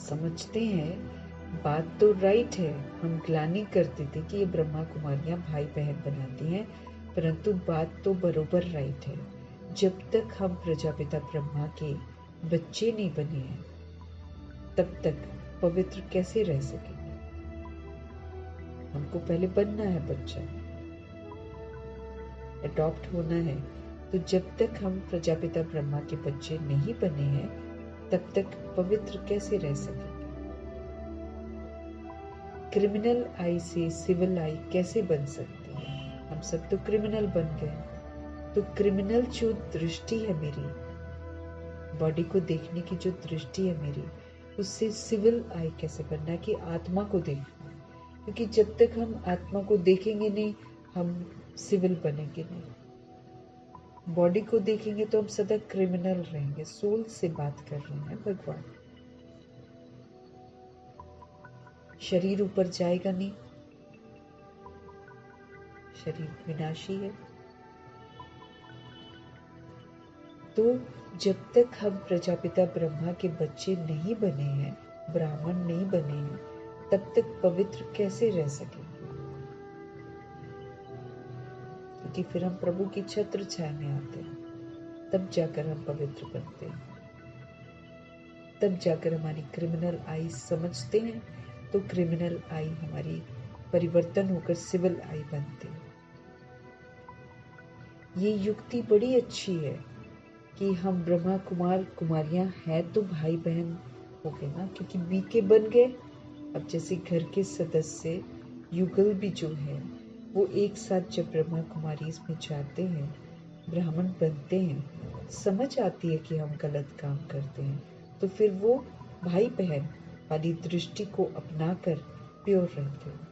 समझते हैं बात तो राइट है। हम ग्लानि करते थे कि ये ब्रह्मा कुमारियां भाई बहन बनाती हैं, परंतु बात तो बरोबर राइट है। जब तक हम प्रजापिता ब्रह्मा के बच्चे नहीं बने हैं, तब तक पवित्र कैसे रह सकेंगे। हमको पहले बनना है बच्चा, अडॉप्ट होना है। तो जब तक हम प्रजापिता ब्रह्मा के बच्चे नहीं बने हैं, तब तक पवित्र कैसे रह सकेंगे। क्रिमिनल आई से सिविल आई कैसे बन सकती है। हम सब तो क्रिमिनल बन गए। तो क्रिमिनल जो दृष्टि है मेरी, बॉडी को देखने की जो दृष्टि है मेरी, उससे सिविल आई कैसे बनना है कि आत्मा को देखना। क्योंकि जब तक हम आत्मा को देखेंगे नहीं, हम सिविल बनेंगे नहीं। बॉडी को देखेंगे तो हम सदा क्रिमिनल रहेंगे। सोल से बात कर रहे हैं भगवान। शरीर ऊपर जाएगा नहीं, शरीर विनाशी है। तो जब तक हम प्रजापिता ब्रह्मा के बच्चे नहीं बने हैं, ब्राह्मण नहीं बने हैं, तब तक पवित्र कैसे रह सकेंगे। क्योंकि फिर हम प्रभु की छत्र छाया में आते हैं, तब जाकर हम पवित्र बनते हैं। तब जाकर हमारी क्रिमिनल आई समझते हैं, तो क्रिमिनल आई हमारी परिवर्तन होकर सिविल आई बनते हैं। ये युक्ति बड़ी अच्छी है कि हम ब्रह्मा कुमार कुमारियां हैं तो भाई बहन हो गए ना, क्योंकि बीके बन गए। अब जैसे घर के सदस्य युगल भी जो है वो एक साथ जब ब्रह्मा कुमारी इसमें जाते हैं, ब्राह्मण बनते हैं, समझ आती है कि हम गलत काम करते हैं, तो फिर वो भाई बहन वाली दृष्टि को अपनाकर प्योर रहते हैं।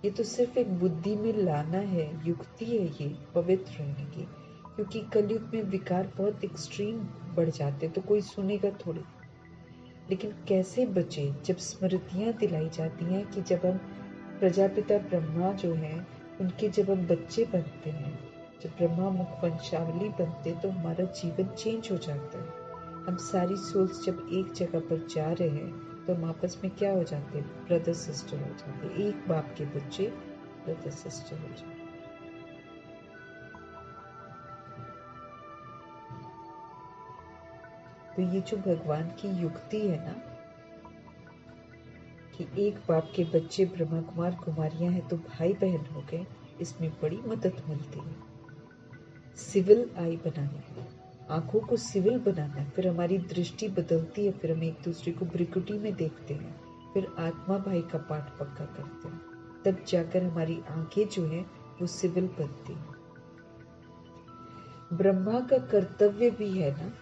ये तो सिर्फ एक बुद्धि में लाना है, युक्ति है ये पवित्र रहने की। क्योंकि कलयुग में विकार बहुत एक्सट्रीम बढ़ जाते, तो कोई सुनेगा थोड़ी। लेकिन कैसे बचे, जब स्मृतियां दिलाई जाती हैं कि जब हम प्रजापिता ब्रह्मा जो हैं उनके जब हम बच्चे बनते हैं, जब ब्रह्मा मुख वंशावली बनते, तो हमारा जीवन चेंज हो जाता है। हम सारी सोल्स जब एक जगह पर जा रहे हैं, तो हम आपस में क्या हो जाते हैं, ब्रदर सिस्टर हो जाते हैं। एक बाप के बच्चे ब्रदर सिस्टर हो जाते हैं। तो ये जो भगवान की युक्ति है ना, कि एक बाप के बच्चे ब्रह्मा कुमार कुमारियां हैं तो भाई बहन हो गए, इसमें बड़ी मदद मिलती है। सिविल आई बनाने की, आंखों को सिविल बनाना है, फिर हमारी दृष्टि बदलती है, फिर हम एक दूसरे को भ्रिकुटी में देखते हैं, फिर आत्मा भाई का पाठ पक्का करते हैं, तब जाकर हमारी आंखें जो है वो सिविल बनती है। ब्रह्मा का कर्तव्य भी है ना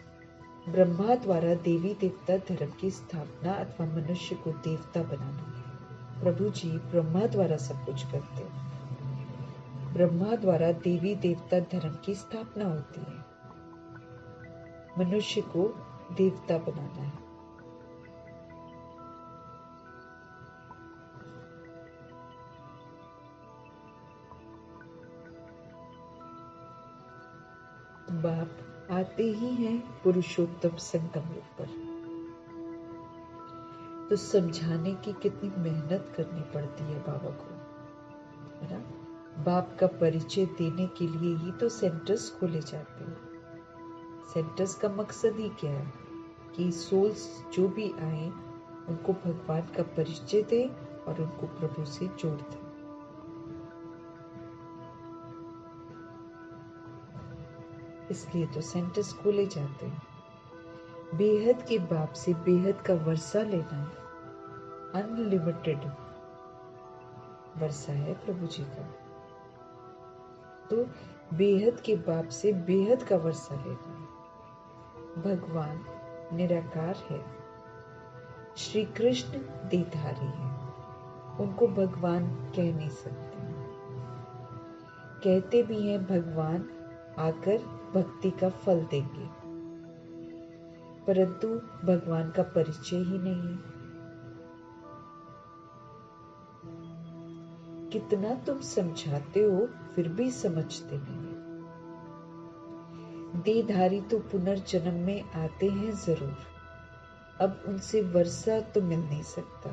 ब्रह्मा द्वारा देवी देवता धर्म की स्थापना अथवा मनुष्य को देवता बनाना। प्रभु जी ब्रह्मा द्वारा सब कुछ करते हैं। ब्रह्मा द्वारा देवी देवता धर्म की स्थापना होती है, मनुष्य को देवता बनाना है। बाप आते ही हैं पुरुषोत्तम संगम रूप पर, तो समझाने की कितनी मेहनत करनी पड़ती है बाबा को, है ना। बाप का परिचय देने के लिए ही तो सेंटर्स खोले जाते हैं। सेंटर्स का मकसद ही क्या है कि सोल्स जो भी आए उनको भगवान का परिचय दे और उनको प्रभु से जोड़ दे। इसलिए तो सेंटर्स खोले जाते हैं। बेहद के बाप से बेहद का वर्षा लेना है, अनलिमिटेड वर्षा है प्रभु जी का। तो बेहद के बाप से बेहद का वर्षा लेना है। भगवान निराकार है, श्री कृष्ण देधारी है, उनको भगवान कह नहीं सकते। कहते भी हैं भगवान आकर भक्ति का फल देंगे, परंतु भगवान का परिचय ही नहीं है। कितना तुम समझाते हो फिर भी समझते नहीं। देहधारी तो पुनर्जन्म में आते हैं जरूर, अब उनसे वर्षा तो मिल नहीं सकता।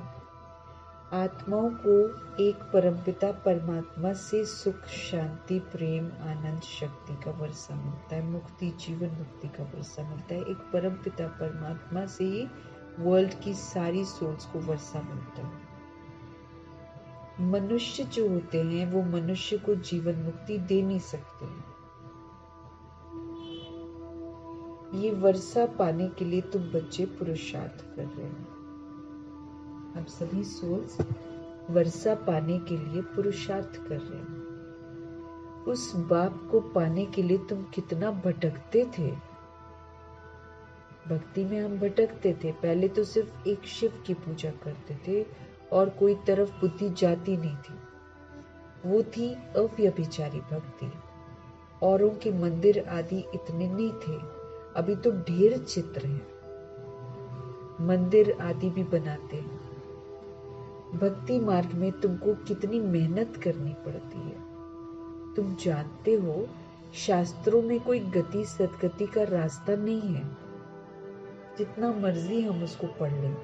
आत्माओं को एक परमपिता परमात्मा से सुख, शांति, प्रेम, आनंद, शक्ति का वर्षा मिलता है, मुक्ति, जीवन मुक्ति का वर्षा मिलता है। एक परमपिता परमात्मा से ही वर्ल्ड की सारी सोल्स को वर्षा मिलता है। मनुष्य जो होते हैं वो मनुष्य को जीवन मुक्ति दे नहीं सकते। ये वर्षा पाने के लिए तुम बच्चे पुरुषार्थ कर रहे हो। अब सभी सोल्स वर्षा पाने के लिए पुरुषार्थ कर रहे हैं। उस बाप को पाने के लिए तुम कितना भटकते थे। भक्ति में हम भटकते थे। पहले तो सिर्फ एक शिव की पूजा करते थे और कोई तरफ बुद्धि जाती नहीं थी। वो थी अव्यभिचारी भक्ति। औरों के मंदिर आदि इतने नहीं थे, अभी तो ढेर चित्र हैं, मंदिर आदि भी बनाते हैं। भक्ति मार्ग में तुमको कितनी मेहनत करनी पड़ती है। तुम जानते हो शास्त्रों में कोई गति सदगति का रास्ता नहीं है। जितना मर्जी हम उसको पढ़ लें,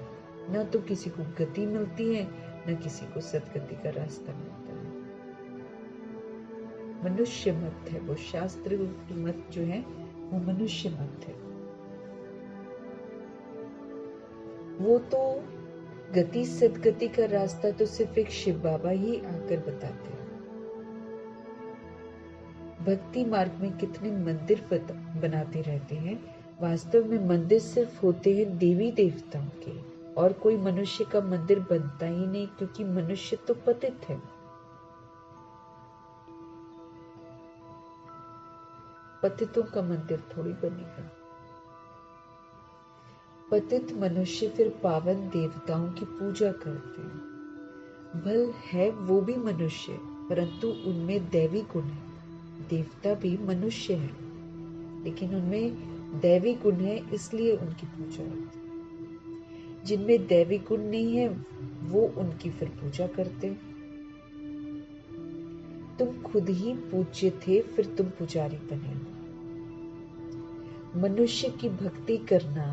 ना तो किसी को गति मिलती है ना किसी को सदगति का रास्ता मिलता है। मनुष्य मत है वो, शास्त्र मत जो है वो मनुष्य मत है। वो तो गति सदगति का रास्ता तो सिर्फ एक शिव बाबा ही आकर बताते हैं। भक्ति मार्ग में कितने मंदिर बनाते रहते हैं। वास्तव में मंदिर सिर्फ होते हैं देवी देवताओं के, और कोई मनुष्य का मंदिर बनता ही नहीं, क्योंकि मनुष्य तो पतित है। पतितों का मंदिर थोड़ी बनेगा। पतित मनुष्य फिर पावन देवताओं की पूजा करते हैं। भल है वो भी मनुष्य, परंतु उनमें दैवी गुण है। देवता भी मनुष्य है, लेकिन उनमें दैवी गुण है, इसलिए उनकी पूजा होती है। जिनमें दैवी गुण नहीं है वो उनकी फिर पूजा करते हैं। तुम खुद ही पूज्य थे, फिर तुम पुजारी बने। मनुष्य की भक्ति करना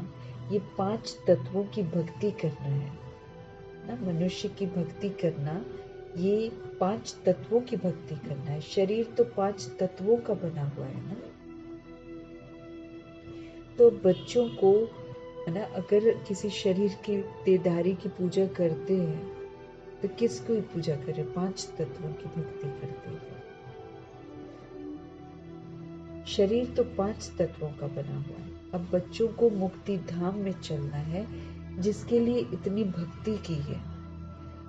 ये 5 तत्वों की भक्ति करना है ना। मनुष्य की भक्ति करना ये 5 तत्वों की भक्ति करना है। शरीर तो 5 तत्वों का बना हुआ है ना। तो बच्चों को है ना, अगर किसी शरीर की देहधारी की पूजा करते हैं तो किसको पूजा करें? 5 तत्वों की भक्ति करते हैं। शरीर तो 5 तत्वों का बना हुआ है। अब बच्चों को मुक्ति धाम में चलना है, जिसके लिए इतनी भक्ति की है।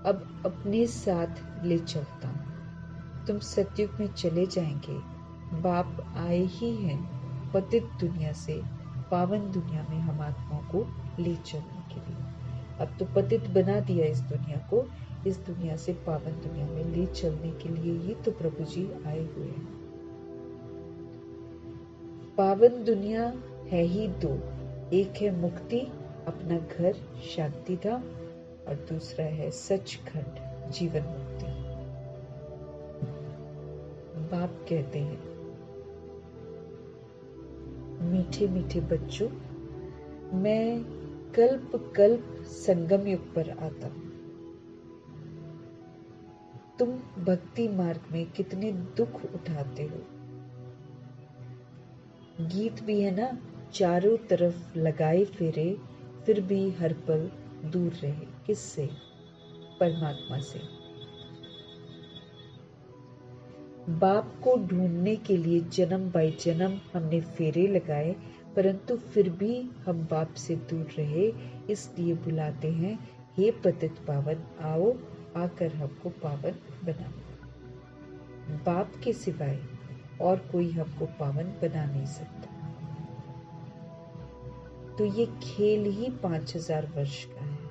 अब अपने साथ ले चलता हूं। तुम सतयुग में चले जाएंगे। बाप आए ही हैं पतित दुनिया से पावन दुनिया में हम आत्माओं को ले चलने के लिए। अब तो पतित बना दिया इस दुनिया को, इस दुनिया से पावन दुनिया में ले चलने के लिए ही तो प्रभु जी आए हुए हैं। पावन दुनिया है ही दो, एक है मुक्ति, अपना घर शांति धाम, और दूसरा है सचखंड जीवन मुक्ति। बाप कहते हैं, मीठे मीठे बच्चों, मैं कल्प कल्प संगम युग पर आता हूं। तुम भक्ति मार्ग में कितने दुख उठाते हो। गीत भी है ना, चारों तरफ लगाए फेरे, फिर भी हर पल दूर रहे। किससे? परमात्मा से। बाप को ढूंढने के लिए जन्म बाई जन्म हमने फेरे लगाए, परंतु फिर भी हम बाप से दूर रहे। इसलिए बुलाते हैं, हे पतित पावन, आओ आकर हमको पावन बनाओ। बाप के सिवाय और कोई हमको पावन बना नहीं सकता। तो ये खेल ही 5000 वर्ष का है।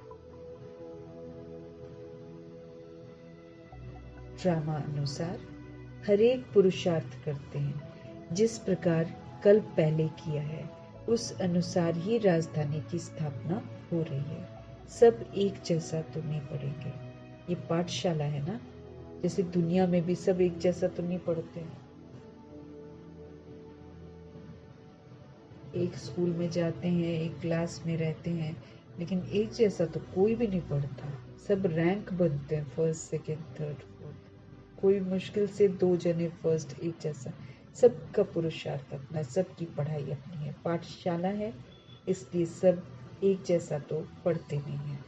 ड्रामा अनुसार हर एक पुरुषार्थ करते हैं, जिस प्रकार कल पहले किया है उस अनुसार ही राजधानी की स्थापना हो रही है। सब एक जैसा तो नहीं पढ़ेंगे। ये पाठशाला है ना, जैसे दुनिया में भी सब एक जैसा तो नहीं पढ़ते हैं। एक स्कूल में जाते हैं, एक क्लास में रहते हैं, लेकिन एक जैसा तो कोई भी नहीं पढ़ता। सब रैंक बनते हैं, फर्स्ट सेकंड थर्ड फोर्थ। कोई मुश्किल से 2 जने फर्स्ट एक जैसा। सबका पुरुषार्थ अपना, सबकी पढ़ाई अपनी है। पाठशाला है, इसलिए सब एक जैसा तो पढ़ते नहीं है।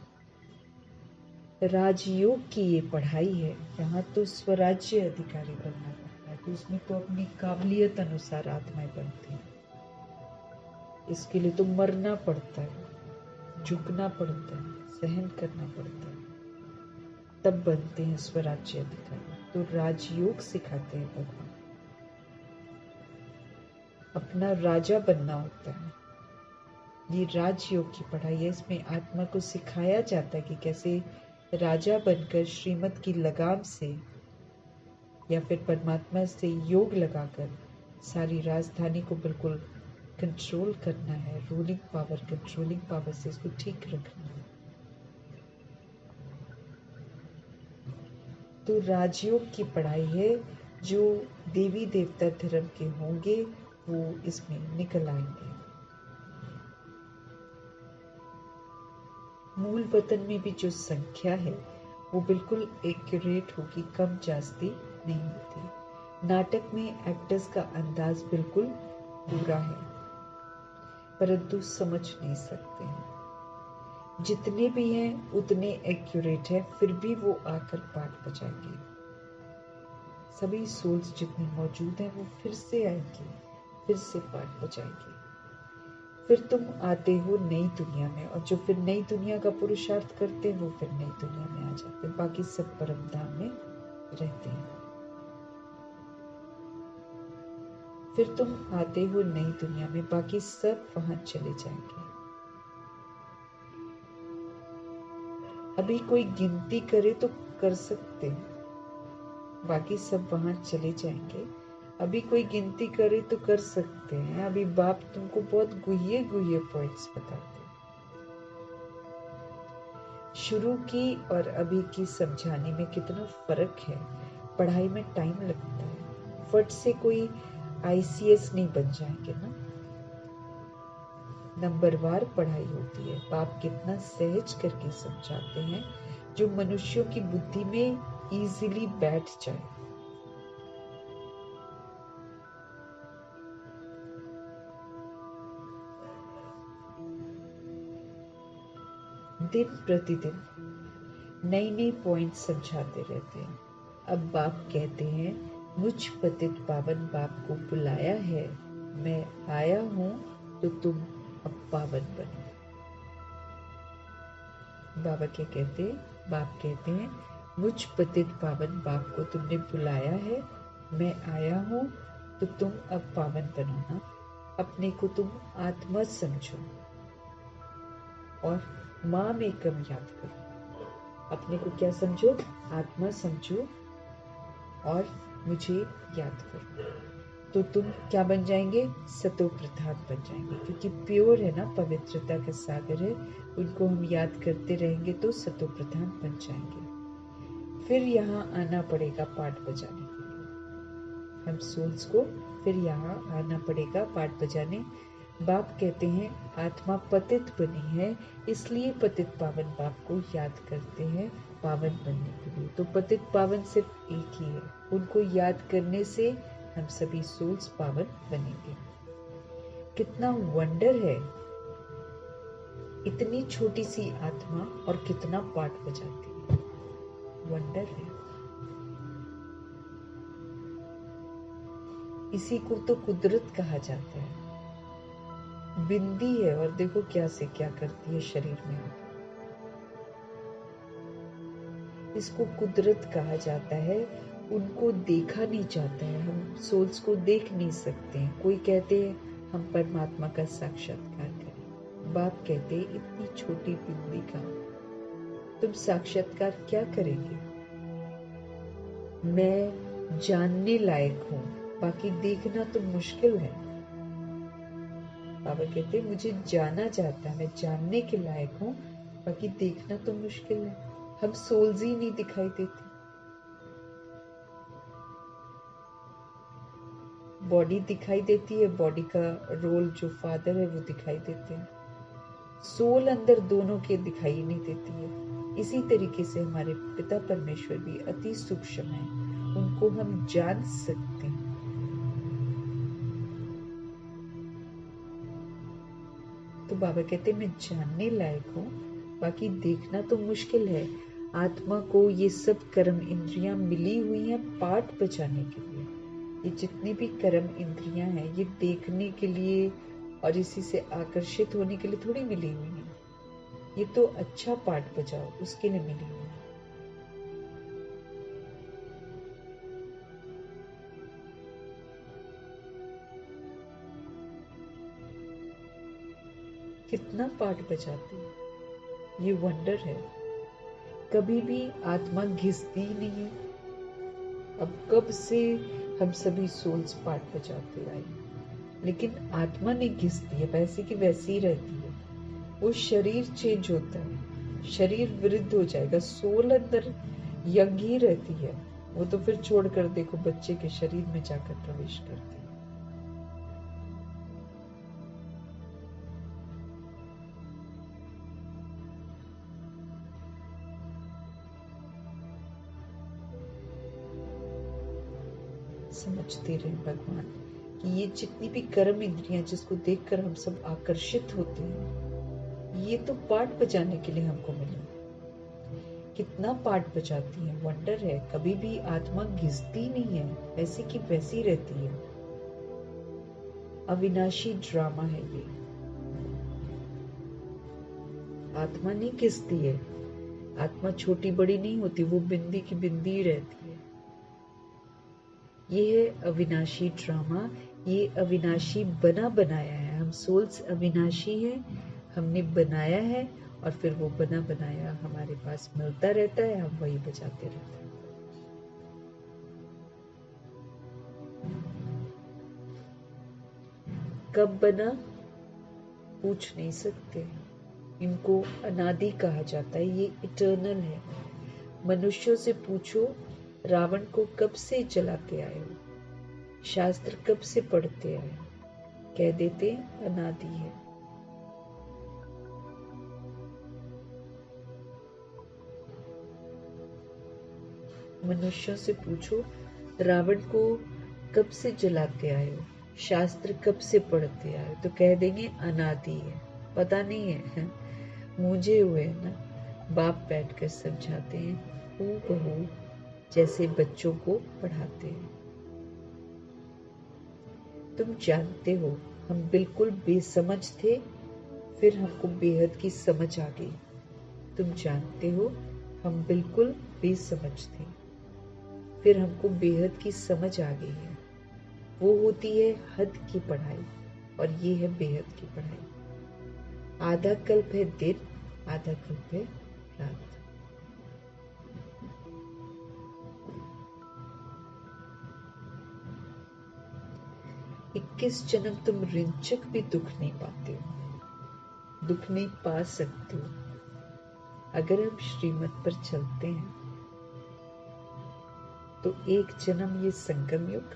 राजयोग की ये पढ़ाई है, यहाँ तो स्वराज्य अधिकारी बनना पड़ता है, तो उसमें तो अपनी काबिलियत अनुसार आत्माएं बनती हैं। इसके लिए तो मरना पड़ता है, झुकना पड़ता है, सहन करना पड़ता है, तब बनते हैं स्वराज्य अधिकारी। तो राजयोग सिखाते हैं भगवान। अपना राजा बनना होता है। ये राजयोग की पढ़ाई है। इसमें आत्मा को सिखाया जाता है कि कैसे राजा बनकर श्रीमत की लगाम से या फिर परमात्मा से योग लगाकर सारी राजधानी को बिल्कुल कंट्रोल करना है। रूलिंग पावर, कंट्रोलिंग पावर से इसको ठीक रखना है। तो राजयोग की पढ़ाई है। जो देवी देवता धर्म के होंगे वो इसमें निकल आएंगे। मूल वतन में भी जो संख्या है वो बिल्कुल एक्यूरेट होगी, कम जास्ती नहीं होती। नाटक में एक्टर्स का अंदाज बिल्कुल पूरा है, परंतु समझ नहीं सकते हैं। जितने भी हैं उतने एक्यूरेट है, फिर भी वो आकर पाठ बजाएंगे। सभी सोल्स जितनी मौजूद हैं वो फिर से आएंगे, फिर से पाठ बजाएंगे। फिर तुम आते हो नई दुनिया में, और जो फिर नई दुनिया का पुरुषार्थ करते हैं वो फिर नई दुनिया में आ जाते हैं। बाकी सब परम धाम में रहते हैं। फिर तुम आते हो नई दुनिया में, बाकी सब वहां चले जाएंगे। अभी कोई गिनती करे तो कर सकते हैं, बाकी सब वहां चले जाएंगे। अभी कोई गिनती करे तो कर सकते हैं। अभी बाप तुमको बहुत गुहिए गुहिए पॉइंट्स बताते हैं। शुरू की और अभी की समझाने में कितना फर्क है। पढ़ाई में टाइम लगता है। फट से कोई ICS नहीं बन जाएंगे ना। नंबरवार पढ़ाई होती है। बाप कितना सहज करके समझाते हैं, जो मनुष्यों की बुद्धि में इजीली बैठ जाए। दिन प्रतिदिन नई नई पॉइंट समझाते रहते हैं। अब बाप कहते हैं, मुझ पतित पावन बाप को बुलाया है, मैं आया हूं तो तुम अब पावन बनो। बाबा क्या कहते हैं? बाप कहते हैं, मुझ पतित पावन बाप को तुमने बुलाया है, मैं आया हूं तो तुम अब पावन बनो ना। अपने को तुम आत्मा समझो और माँ में कम याद करो। अपने को क्या समझो? आत्मा समझो और मुझे याद करो। तो तुम क्या बन जाएंगे? सतो प्रधान बन जाएंगे, क्योंकि प्योर है ना, पवित्रता का सागर है। उनको हम याद करते रहेंगे तो सतो प्रधान बन जाएंगे। फिर यहाँ आना पड़ेगा पाठ बजाने के लिए। हम सोल्स को फिर यहाँ आना पड़ेगा पाठ बजाने। बाप कहते हैं आत्मा पतित बनी है, इसलिए पतित पावन बाप को याद करते हैं पावन बनने के लिए। तो पतित पावन सिर्फ एक ही है, उनको याद करने से हम सभी सोल्स पावन बनेंगे। कितना वंडर है, इतनी छोटी सी आत्मा और कितना पाठ बजाती है। वंडर है। इसी को तो कुदरत कहा जाता है। बिंदी है और देखो क्या से क्या करती है शरीर में। इसको कुदरत कहा जाता है। उनको देखा नहीं जाता है, हम सोल्स को देख नहीं सकते हैं। कोई कहते हैं हम परमात्मा का साक्षात्कार करें। बाप कहते हैं इतनी छोटी बिंदी का तुम साक्षात्कार क्या करेंगे? मैं जानने लायक हूं, बाकी देखना तो मुश्किल है। बाबा कहते मुझे जाना जाता है, मैं जानने के लायक हूँ, बाकी देखना तो मुश्किल है। हम सोल्स ही नहीं दिखाई देती। बॉडी दिखाई देती है, बॉडी का रोल जो फादर है वो दिखाई देते हैं। सोल अंदर दोनों के दिखाई नहीं देती है। इसी तरीके से हमारे पिता परमेश्वर भी अति सूक्ष्म है, उनको हम जान सकते हैं। तो बाबा कहते मैं जानने लायक हूँ, बाकी देखना तो मुश्किल है। आत्मा को ये सब कर्म इंद्रियां मिली हुई हैं पाठ बजाने के लिए। ये जितनी भी कर्म इंद्रियां हैं ये देखने के लिए और इसी से आकर्षित होने के लिए थोड़ी मिली हुई हैं। ये तो अच्छा पाठ बजाओ उसके लिए मिली हुई है। कितना पाठ बजाती है, ये वंडर है। कभी भी आत्मा घिसती ही नहीं है। अब कब से हम सभी सोल्स पाठ बजाते आए, लेकिन आत्मा नहीं घिसती है, वैसे की वैसी ही रहती है। वो शरीर चेंज होता है, शरीर वृद्ध हो जाएगा, सोल अंदर यंग ही रहती है। वो तो फिर छोड़कर देखो बच्चे के शरीर में जाकर प्रवेश करती है। समझते रहे भगवान कि ये जितनी भी कर्म इंद्रियां जिसको देखकर हम सब आकर्षित होते हैं, ये तो पाठ बजाने के लिए हमको मिली। कितना पाठ बजाती है, वंडर है। कभी भी आत्मा घिसती नहीं है, वैसी की वैसी रहती है। अविनाशी ड्रामा है ये। आत्मा नहीं घिसती है, आत्मा छोटी बड़ी नहीं होती, वो बिंदी की बिंदी ही रहती है। ये है अविनाशी ड्रामा। ये अविनाशी बना बनाया है। हम सोल्स अविनाशी हैं, हमने बनाया है और फिर वो बना बनाया हमारे पास मिलता रहता है, हम वही बजाते रहते हैं। कब बना पूछ नहीं सकते, इनको अनादि कहा जाता है, ये इटर्नल है। मनुष्यों से पूछो रावण को कब से जला के आए हो, शास्त्र कब से पढ़ते आए, कह देते अनादि है। मनुष्यों से पूछो रावण को कब से जलाते आए हो, शास्त्र कब से पढ़ते आए हो, तो कह देंगे अनादि है। पता नहीं है, मूंझे हुए है ना। बाप बैठकर समझाते हैं हूबहू जैसे बच्चों को पढ़ाते हैं। तुम जानते हो हम बिल्कुल बेसमझ थे, फिर हमको बेहद की समझ आ गई। तुम जानते हो हम बिल्कुल बेसमझ थे, फिर हमको बेहद की समझ आ गई है। वो होती है हद की पढ़ाई। और ये है बेहद की पढ़ाई। आधा कल्प है दिन, आधा कल्प है रात। इक्कीस जन्म तुम रिंचक भी दुख नहीं पाते हो, दुख नहीं पा सकते हो अगर हम श्रीमत पर चलते हैं। तो एक जन्म ये संगम युग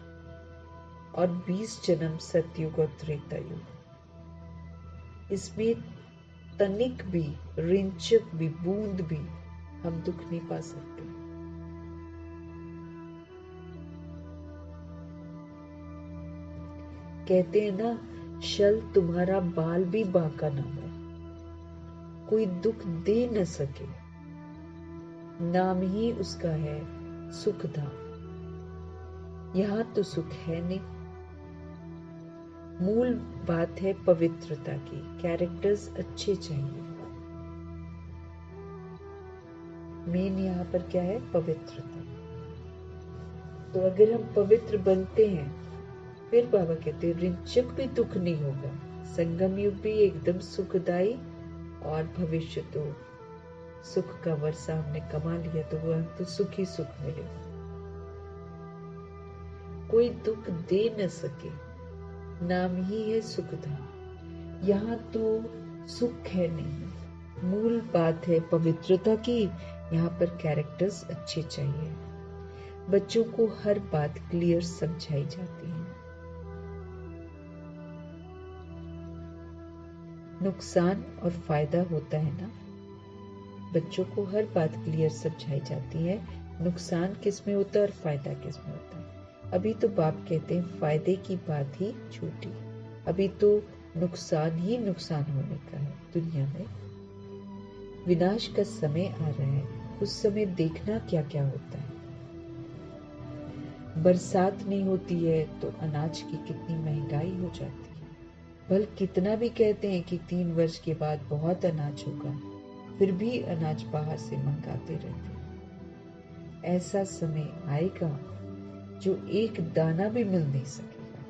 और 20 जन्म सतयुग और त्रेता युग, इसमें तनिक भी, रिंचक भी, बूंद भी हम दुख नहीं पा सकते। कहते हैं ना, शल तुम्हारा बाल भी बांका ना हो, कोई दुख दे न सके, नाम ही उसका है सुखधाम। यहां तो सुख है नहीं। मूल बात है पवित्रता की, कैरेक्टर्स अच्छे चाहिए। मेन यहाँ पर क्या है? पवित्रता। तो अगर हम पवित्र बनते हैं, फिर बाबा कहते हैं रिंचक भी दुख नहीं होगा, संगम युग भी एकदम सुखदाई, और भविष्य तो सुख का वर्षा हमने कमा लिया तो वह तो सुख ही सुख मिलेगा। कोई दुख दे न सके, नाम ही है सुखधाम। यहाँ तो सुख है नहीं। मूल बात है पवित्रता की। यहाँ पर कैरेक्टर्स अच्छे चाहिए। बच्चों को हर बात क्लियर समझाई जाती है। नुकसान और फायदा होता है ना, बच्चों को हर बात क्लियर समझाई जाती है। नुकसान किस में होता है और फायदा किस में होता है। अभी तो बाप कहते हैं फायदे की बात ही छूटी, अभी तो नुकसान ही नुकसान होने का है दुनिया में। विनाश का समय आ रहा है, उस समय देखना क्या क्या होता है। बरसात नहीं होती है तो अनाज की कितनी महंगाई हो जाती है। भल कितना भी कहते हैं कि 3 वर्ष के बाद बहुत अनाज होगा, फिर भी अनाज बाहर से मंगाते रहते हैं। ऐसा समय आएगा जो एक दाना भी मिल नहीं सकेगा।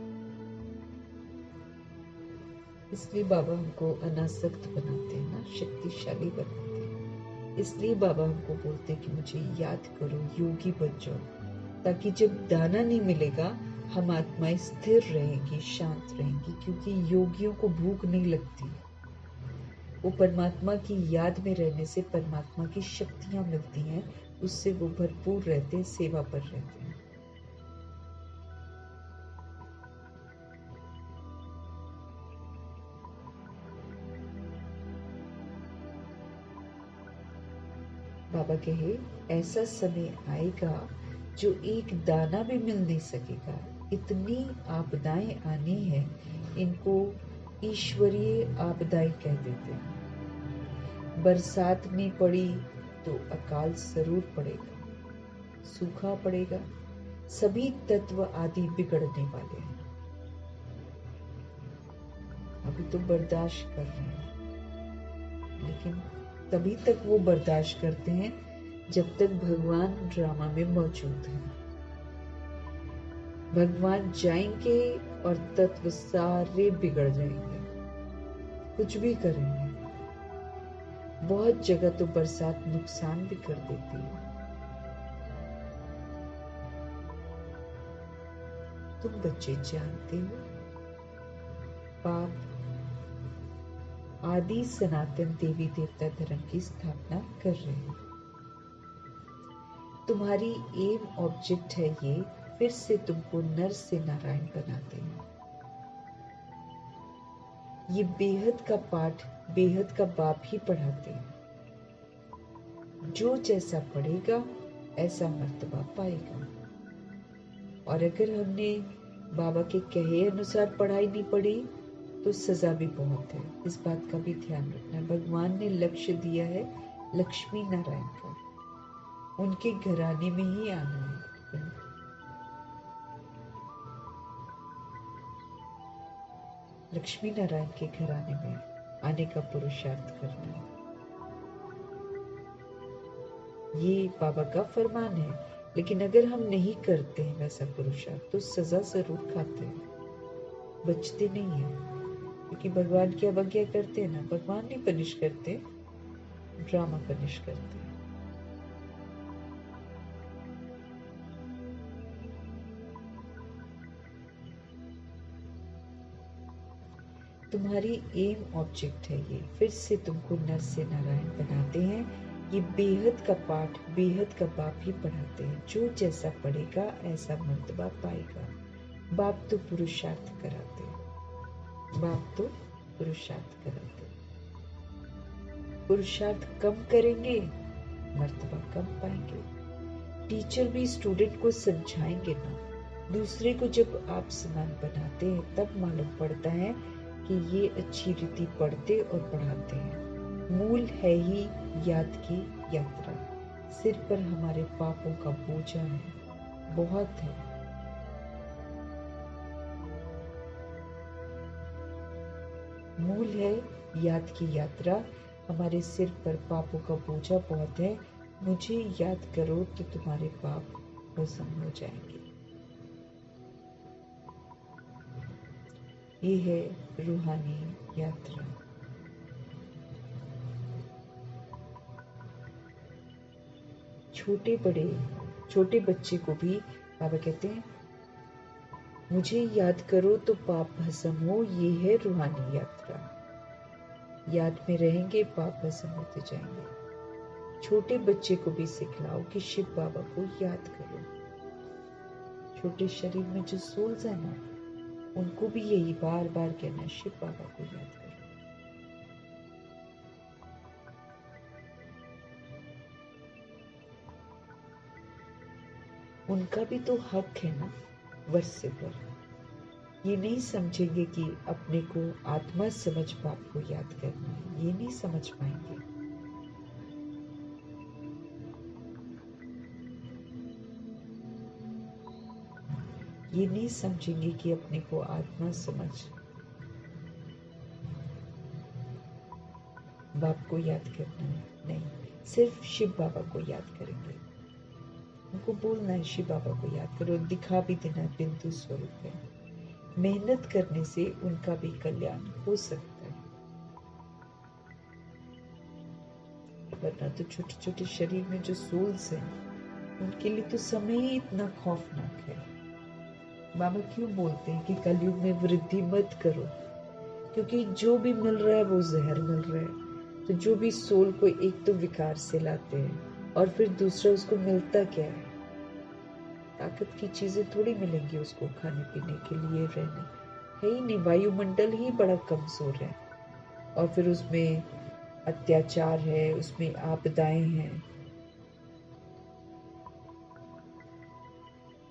इसलिए बाबा हमको अनासक्त बनाते हैं ना, शक्तिशाली बनाते हैं। इसलिए बाबा हमको बोलते हैं कि मुझे याद करो, योगी बन जाओ, ताकि जब दाना नहीं मिलेगा हम आत्माएं स्थिर रहेंगी, शांत रहेंगी। क्योंकि योगियों को भूख नहीं लगती, वो परमात्मा की याद में रहने से परमात्मा की शक्तियां मिलती हैं, उससे वो भरपूर रहते हैं, सेवा पर रहते हैं। बाबा कहे ऐसा समय आएगा जो एक दाना भी मिल नहीं सकेगा। इतनी आपदाएं आनी है, इनको ईश्वरीय आपदाएं कह देते हैं। बरसात नहीं पड़ी तो अकाल जरूर पड़ेगा, सूखा पड़ेगा, सभी तत्व आदि बिगड़ने वाले हैं। अभी तो बर्दाश्त कर रहे हैं, लेकिन तभी तक वो बर्दाश्त करते हैं जब तक भगवान ड्रामा में मौजूद है। भगवान जाएंगे और तत्व सारे बिगड़ जाएंगे, कुछ भी करेंगे। बहुत जगह तो बरसात नुकसान भी कर देती है। तुम बच्चे जानते हो, पाप आदि सनातन देवी देवता धर्म की स्थापना कर रहे हैं। तुम्हारी एम ऑब्जेक्ट है ये, फिर से तुमको नर से नारायण बनाते हैं। ये बेहद का पाठ बेहद का बाप ही पढ़ाते हैं। जो जैसा पढ़ेगा ऐसा मर्तबा पाएगा। और अगर हमने बाबा के कहे अनुसार पढ़ाई नहीं पढ़ी तो सजा भी बहुत है। इस बात का भी ध्यान रखना। भगवान ने लक्ष्य दिया है लक्ष्मी नारायण का, उनके घराने में ही आना है। लक्ष्मी नारायण के घराने में आने का पुरुषार्थ करना है, ये बाबा का फरमान है। लेकिन अगर हम नहीं करते हैं वैसा पुरुषार्थ तो सजा जरूर खाते हैं, बचते नहीं है। क्योंकि भगवान की अवज्ञा करते हैं ना, भगवान नहीं पनिश करते, ड्रामा पनिश करते हैं। तुम्हारी एम ऑब्जेक्ट है ये, फिर से तुमको नर से नारायण बनाते हैं। ये बेहद का पाठ बेहद का बाप ही पढ़ाते हैं। जो जैसा पढ़ेगा ऐसा मर्तबा पाएगा। बाप तो पुरुषार्थ कराते हैं, बाप तो पुरुषार्थ कराते हैं। पुरुषार्थ कम करेंगे, मर्तबा कम पाएंगे। टीचर भी स्टूडेंट को समझाएंगे ना। दूसरे को जब आप समान बनाते हैं तब मालूम पड़ता है कि ये अच्छी रीति पढ़ते और पढ़ाते हैं। मूल है ही याद की यात्रा। सिर पर हमारे पापों का बोझा है, बहुत है। मूल है याद की यात्रा, हमारे सिर पर पापों का बोझा बहुत है। मुझे याद करो तो तुम्हारे पाप भस्म हो जाएंगे। ये है रूहानी यात्रा। छोटे बच्चे को भी बाबा कहते हैं मुझे याद करो तो पाप भस्म हो। ये है रूहानी यात्रा। याद में रहेंगे, पाप भस्म होते जाएंगे। छोटे बच्चे को भी सिखलाओ कि शिव बाबा को याद करो। छोटे शरीर में जो सोल्स है ना, उनको भी यही बार बार कहना है, शिव बाबा को याद करो। उनका भी तो हक है ना वर्ष पर। ये नहीं समझेंगे कि अपने को आत्मा समझ बाप को याद करना है, ये नहीं समझ पाएंगे। ये नहीं समझेंगे कि अपने को आत्मा समझ बाप को याद करना है। नहीं, सिर्फ शिव बाबा को याद करेंगे। उनको बोलना है शिव बाबा को याद करो, दिखा भी देना बिंदु स्वरूप है। मेहनत करने से उनका भी कल्याण हो सकता है, वरना तो छोटे छोटे शरीर में जो सोल्स हैं उनके लिए तो समय ही इतना खौफनाक है। बाबा क्यों बोलते हैं कि कलयुग में वृद्धि मत करो, क्योंकि जो भी मिल रहा है वो जहर मिल रहा है। तो जो भी सोल को एक तो विकार से लाते हैं और फिर दूसरा उसको मिलता क्या है? ताकत की चीजें थोड़ी मिलेंगी उसको खाने पीने के लिए, रहने है ही नहीं। वायुमंडल ही बड़ा कमजोर है और फिर उसमें अत्याचार है, उसमें आपदाएं हैं।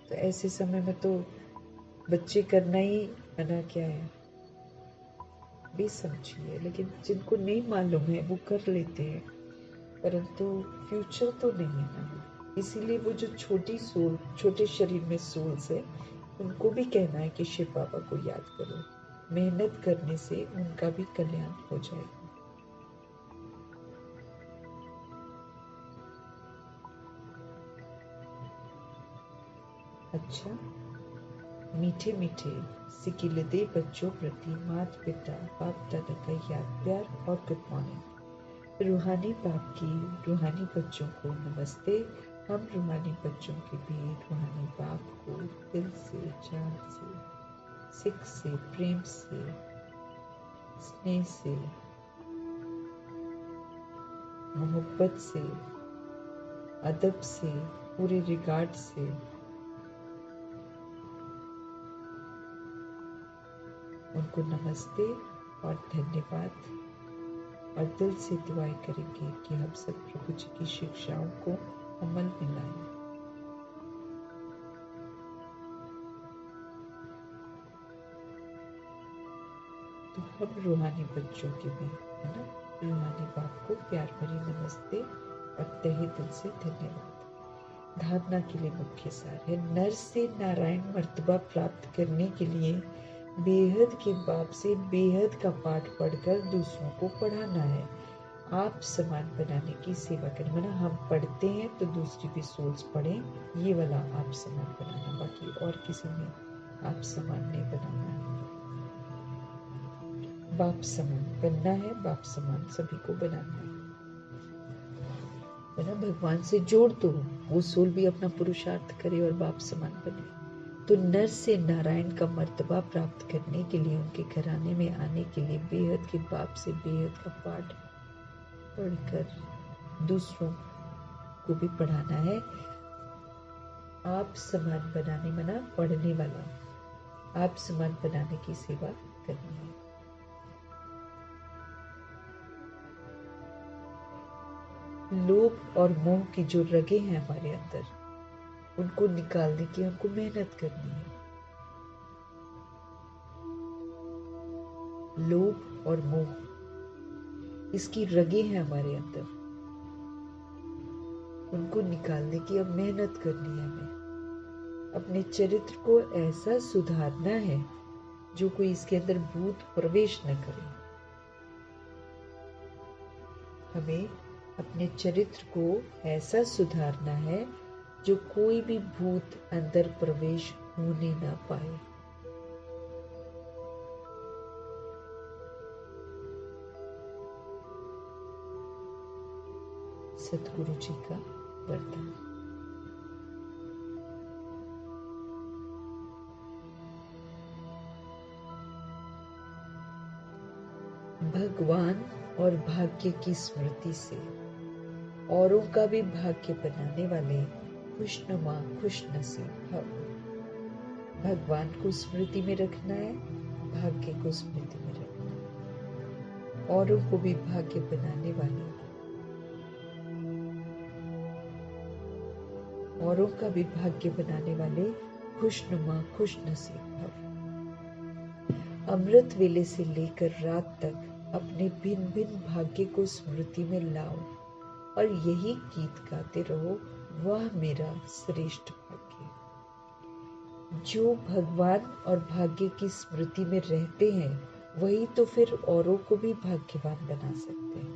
तो ऐसे समय में तो बच्चे करना ही मना क्या है, भी समझिए। लेकिन जिनको नहीं मालूम है वो कर लेते हैं, परंतु फ्यूचर तो नहीं है ना। इसीलिए वो जो छोटे शरीर में सोल्स है, उनको भी कहना है कि शिव बाबा को याद करो। मेहनत करने से उनका भी कल्याण हो जाएगा। अच्छा, मीठे मीठे सिकिल दे बच्चों प्रति माता पिता बाप दादा का याद, प्यार और गुड मॉर्निंग। रूहानी बाप की रूहानी बच्चों को नमस्ते। हम रूहानी बच्चों के भी रूहानी बाप को दिल से, जान से, सिख से, प्रेम से, स्नेह से, मोहब्बत से, अदब से, पूरे रिगार्ड से उनको नमस्ते और धन्यवाद, और दिल से दुआएं करेंगे कि हम सब प्रभु जी की शिक्षाओं को अमल में लाएं। तो हम रूहानी बच्चों के भी है ना, रूहानी बाप को प्यार भरी नमस्ते और तहे दिल से धन्यवाद। धारणा के लिए मुख्य सार है, नर से नारायण मर्तबा प्राप्त करने के लिए बेहद के बाप से बेहद का पाठ पढ़कर दूसरों को पढ़ाना है। आप समान बनाने की सेवा करें, माना हम पढ़ते हैं तो दूसरी भी सोल्स पढ़ें, ये वाला आप समान बनाना। बाकी और किसी में आप समान नहीं बनाना है। बाप समान बनना है, बाप समान सभी को बनाना है ना। भगवान से जोड़ दो, वो सोल भी अपना पुरुषार्थ करे और बाप समान बने। तो नर से नारायण का मर्तबा प्राप्त करने के लिए, उनके घराने में आने के लिए बेहद के बाप से बेहद का पाठ पढ़कर दूसरों को भी पढ़ाना है। आप समान बनाने मना पढ़ने वाला, आप समान बनाने की सेवा करनी है। लोभ और मोह की जो रगे हैं हमारे अंदर, उनको निकालने की हमको मेहनत करनी है। लोभ और मोह, इसकी रगे हैं हमारे अंदर, उनको निकालने की अब मेहनत करनी है हमें। अपने चरित्र को ऐसा सुधारना है जो कोई इसके अंदर भूत प्रवेश न करे। हमें अपने चरित्र को ऐसा सुधारना है जो कोई भी भूत अंदर प्रवेश होने ना पाए। सतगुरु जी का वरदान। भगवान और भाग्य की स्मृति से औरों का भी भाग्य बनाने वाले खुशनुमा खुशनसीब भव। भगवान को स्मृति में रखना है, भाग्य को स्मृति में रखना है, औरों को भी भाग्य बनाने वाले, औरों का भी भाग्य बनाने वाले खुशनुमा खुशनसीब भव। अमृत वेले से लेकर रात तक अपने भिन्न भिन्न भाग्य को स्मृति में लाओ और यही गीत गाते रहो, वह मेरा श्रेष्ठ भाग्य। जो भगवान और भाग्य की स्मृति में रहते हैं वही तो फिर औरों को भी भाग्यवान बना सकते हैं।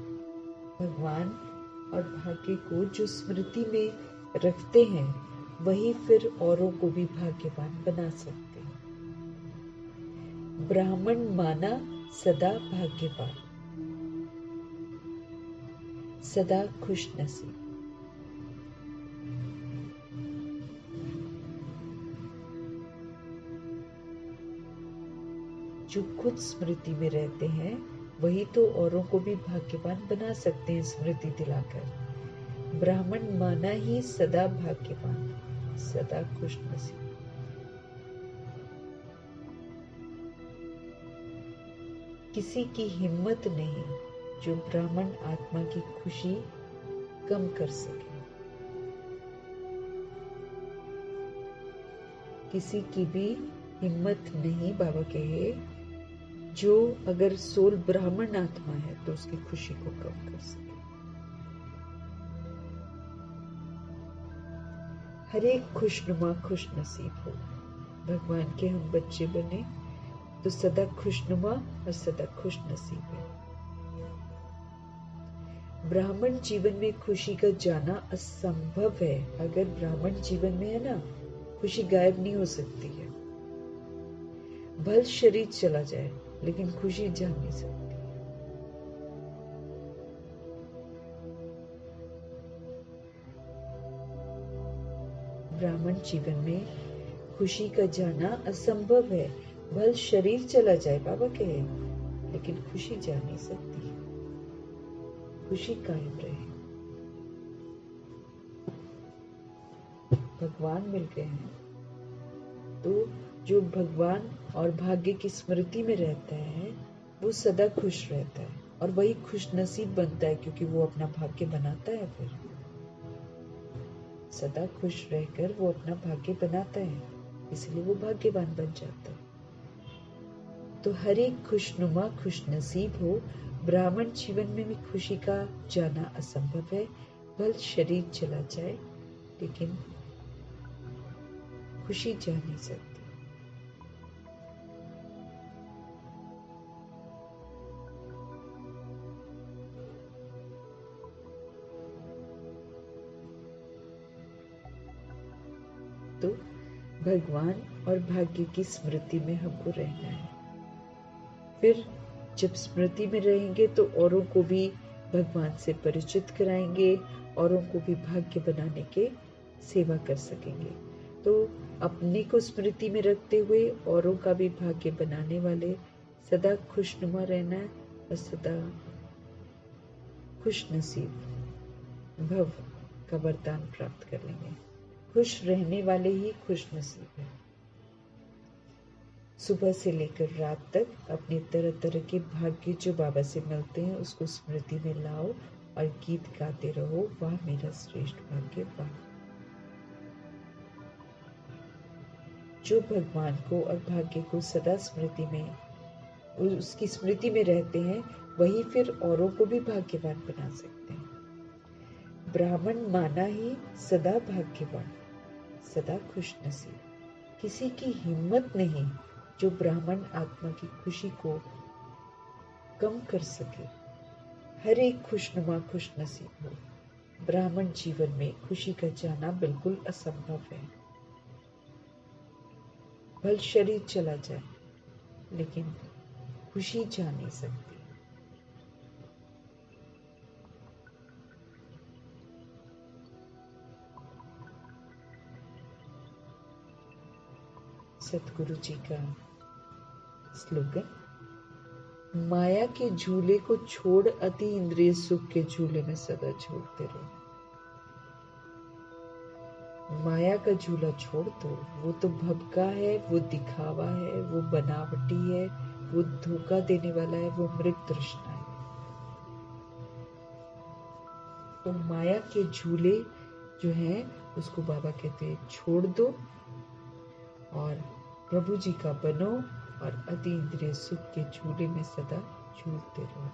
भगवान और भाग्य को जो स्मृति में रखते हैं वही फिर औरों को भी भाग्यवान बना सकते हैं। ब्राह्मण माना सदा भाग्यवान, सदा खुशनसीब। जो खुद स्मृति में रहते हैं वही तो औरों को भी भाग्यवान बना सकते हैं स्मृति दिलाकर। ब्राह्मण माना ही सदा भाग्यवान, सदा खुशनसीब। किसी की हिम्मत नहीं जो ब्राह्मण आत्मा की खुशी कम कर सके। किसी की भी हिम्मत नहीं, बाबा कहे, जो अगर सोल ब्राह्मण आत्मा है तो उसकी खुशी को कम कर सके। हर एक खुशनुमा खुश नसीब हो। भगवान के हम बच्चे बने तो सदा खुशनुमा और सदा खुश नसीब है। ब्राह्मण जीवन में खुशी का जाना असंभव है। अगर ब्राह्मण जीवन में है ना, खुशी गायब नहीं हो सकती है। भल शरीर चला जाए लेकिन खुशी जा नहीं सकती। ब्राह्मण जीवन में खुशी का जाना असंभव है। भल शरीर चला जाए, बाबा कहे, लेकिन खुशी जा नहीं सकती। खुशी कायम रहे। भगवान मिल गए हैं तो जो भगवान और भाग्य की स्मृति में रहता है वो सदा खुश रहता है और वही खुश नसीब बनता है, क्योंकि वो अपना भाग्य बनाता है। फिर सदा खुश रहकर वो अपना भाग्य बनाता है, इसलिए वो भाग्यवान बन जाता है। तो हर एक खुशनुमा खुश नसीब हो। ब्राह्मण जीवन में भी खुशी का जाना असंभव है। भल शरीर चला जाए लेकिन खुशी जा नहीं सकती। तो भगवान और भाग्य की स्मृति में हमको रहना है। फिर जब स्मृति में रहेंगे तो औरों को भी भगवान से परिचित कराएंगे, औरों को भी भाग्य बनाने के सेवा कर सकेंगे। तो अपने को स्मृति में रखते हुए औरों का भी भाग्य बनाने वाले सदा खुशनुमा रहना है और सदा खुश नसीब भव का वरदान प्राप्त कर लेंगे। खुश रहने वाले ही खुश नसीब है। सुबह से लेकर रात तक अपने तरह तरह के भाग्य जो बाबा से मिलते हैं उसको स्मृति में लाओ और गीत गाते रहो, वाह मेरा श्रेष्ठ भाग्य वाह। जो भगवान को और भाग्य को सदा स्मृति में, उसकी स्मृति में रहते हैं, वही फिर औरों को भी भाग्यवान बना सकते हैं। ब्राह्मण माना ही सदा भाग्यवान, सदा खुश नसीब। किसी की हिम्मत नहीं जो ब्राह्मण आत्मा की खुशी को कम कर सके। हर एक खुशनुमा खुश नसीब हो। ब्राह्मण जीवन में खुशी का जाना बिल्कुल असंभव है। भल शरीर चला जाए लेकिन खुशी जा नहीं सकती। सतगुरु जी का स्लोगन, माया के झूले को छोड़ अति इंद्रिय सुख के झूले में सदा झूलते रहो। माया का झूला छोड़ दो, वो तो भबका है, वो दिखावा है, वो बनावटी है, वो धोखा देने वाला है, वो मृग तृष्णा है। तो माया के झूले जो है उसको बाबा कहते हैं छोड़ दो और प्रभु जी का बनो और अति इंद्रिय सुख के झूले में सदा झूलते रहो।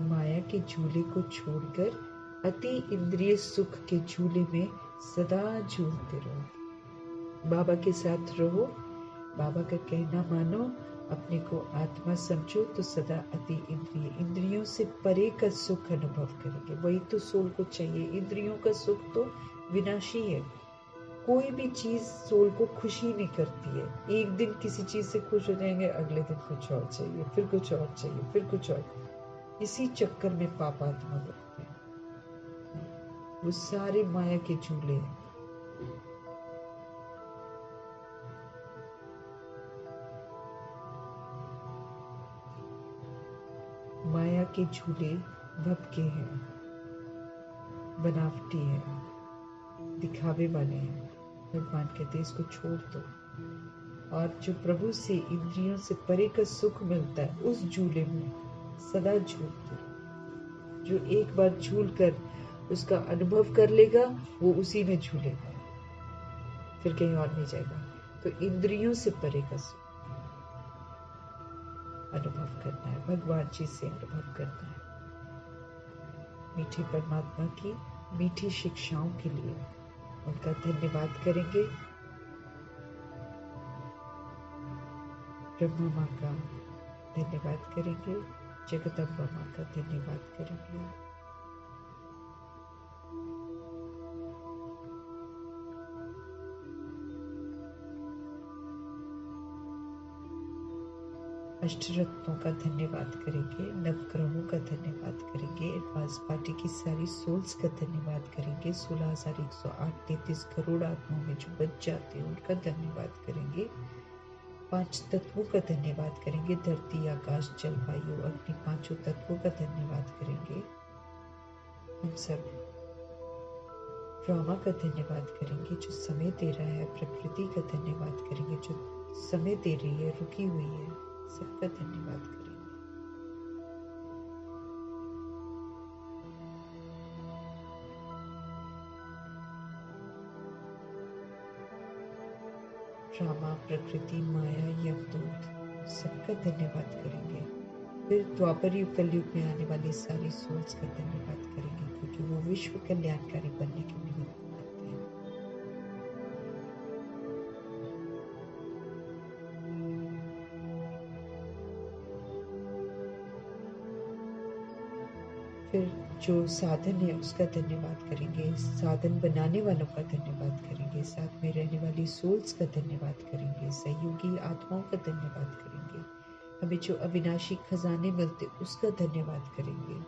माया के झूले को छोड़कर अति इंद्रिय सुख के झूले में सदा झूलते रहो। बाबा के साथ रहो, बाबा का कहना मानो, अपने को आत्मा समझो तो सदा अति इंद्रियों से परे का सुख अनुभव करेंगे। वही तो सोल को चाहिए। इंद्रियों का सुख तो विनाशी है। कोई भी चीज सोल को खुशी नहीं करती है। एक दिन किसी चीज से खुश हो जाएंगे, अगले दिन कुछ और चाहिए, फिर कुछ और चाहिए, फिर कुछ और। इसी चक्कर में पापात्मा बनते हैं। वो सारे माया के झूले हैं। माया के झूले भपके हैं, बनावटी है, दिखावे वाले हैं। भगवान कहते हैं इसको छोड़ दो और जो प्रभु से इंद्रियों से परे का सुख मिलता है उस झूले में सदा झूलते रहो। जो एक बार झूल कर उसका अनुभव कर लेगा वो उसी में झूलेगा, फिर कहीं और नहीं जाएगा। तो इंद्रियों से परे का सुख अनुभव करना है, भगवान जी से अनुभव करना है। मीठे परमात्मा की मीठी शिक्षाओं के लिए उनका धन्यवाद करेंगे। ब्रह्मा माँ का धन्यवाद करेंगे, जगदम्बा माँ का धन्यवाद करेंगे। अष्टरत्नों का धन्यवाद करेंगे, नवग्रहों का धन्यवाद करेंगे, एडवांस पार्टी की सारी सोल्स का धन्यवाद करेंगे। 16,108 करोड़ आत्माओं में जो बच जाते हैं उनका धन्यवाद करेंगे। 5 तत्वों का धन्यवाद करेंगे, धरती आकाश जल वायु अग्नि, 5 तत्वों का धन्यवाद करेंगे। हम सब ड्रामा का धन्यवाद करेंगे जो समय दे रहा है, प्रकृति का धन्यवाद करेंगे जो समय दे रही है, रुकी हुई है, सबका धन्यवाद करेंगे। ड्रामा, प्रकृति, माया, यमदूत सबका धन्यवाद करेंगे। फिर द्वापर युग कलयुग में आने वाली सारी सोल्स का धन्यवाद करेंगे क्योंकि वो विश्व कल्याणकारी बनने के निमित्त आते हैं। फिर जो साधन है उसका धन्यवाद करेंगे, साधन बनाने वालों का धन्यवाद करेंगे, साथ में रहने वाली सोल्स का धन्यवाद करेंगे, सहयोगी आत्माओं का धन्यवाद करेंगे, हमें जो अविनाशी खजाने मिलते उसका धन्यवाद करेंगे।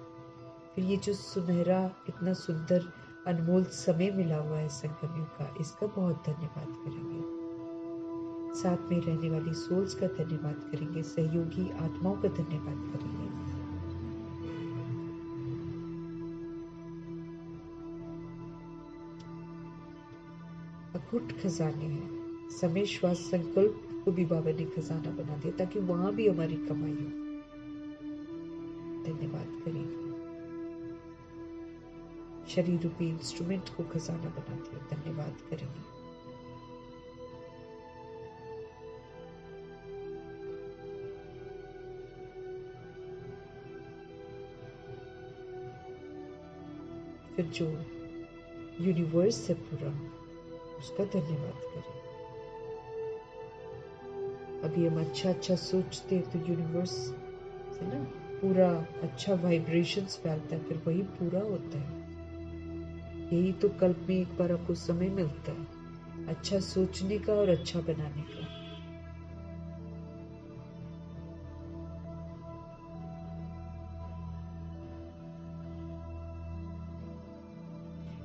फिर ये जो सुनहरा इतना सुंदर अनमोल समय मिला हुआ है संगम युग का, इसका बहुत धन्यवाद करेंगे। साथ में रहने वाली सोल्स का धन्यवाद करेंगे, सहयोगी आत्माओं का धन्यवाद करेंगे। अखुट खजाने हैं, समय श्वास संकल्प को भी बाबा ने खजाना बना दिया ताकि वहां भी हमारी कमाई हो। धन्यवाद करेंगे। शरीर रूपी इंस्ट्रूमेंट को खजाना बना दिया, धन्यवाद करेंगे। फिर जो यूनिवर्स है पूरा, उसका धन्यवाद करें। अभी हम अच्छा सोचते हैं तो यूनिवर्स से ना पूरा अच्छा वाइब्रेशंस फैलता है, फिर वही पूरा होता है। यही तो कल्प में एक बार आपको समय मिलता है अच्छा सोचने का और अच्छा बनाने का।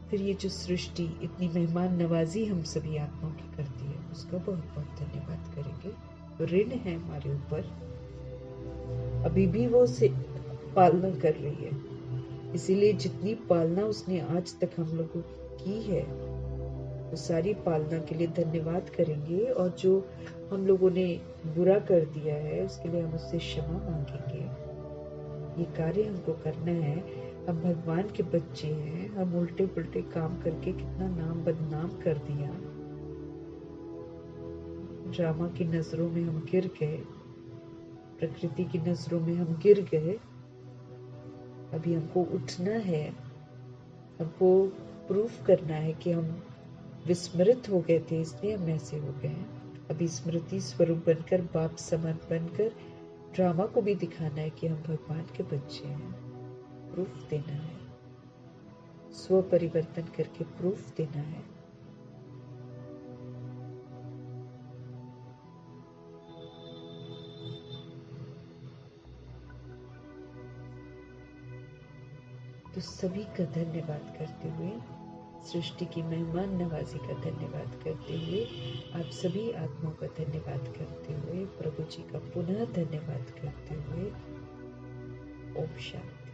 फिर ये जो सृष्टि इतनी मेहमान नवाजी हम सभी आत्माओं की करती है, उसका बहुत बहुत धन्यवाद करेंगे। ऋण है हमारे ऊपर, अभी भी वो से पालना कर रही है, इसीलिए जितनी पालना उसने आज तक हम लोगों की है, वो सारी पालना के लिए धन्यवाद करेंगे। और जो हम लोगों ने बुरा कर दिया है उसके लिए हम उससे क्षमा मांगेंगे। ये कार्य हमको करना है, हम भगवान के बच्चे हैं, हम उल्टे पुल्टे काम करके कितना नाम बदनाम कर दिया, ड्रामा की नजरों में हम गिर गए, प्रकृति की नजरों में हम गिर गए। अभी हमको उठना है, हमको प्रूफ करना है कि हम विस्मृत हो गए थे इसलिए हम ऐसे हो गए हैं। अभी स्मृति स्वरूप बनकर, बाप समान बनकर ड्रामा को भी दिखाना है कि हम भगवान के बच्चे हैं। प्रूफ देना है, स्व परिवर्तन करके प्रूफ देना है। तो सभी का धन्यवाद करते हुए, सृष्टि की मेहमान नवाजी का धन्यवाद करते हुए, आप सभी आत्माओं का धन्यवाद करते हुए, प्रभु जी का पुनः धन्यवाद करते हुए, ओम शांति।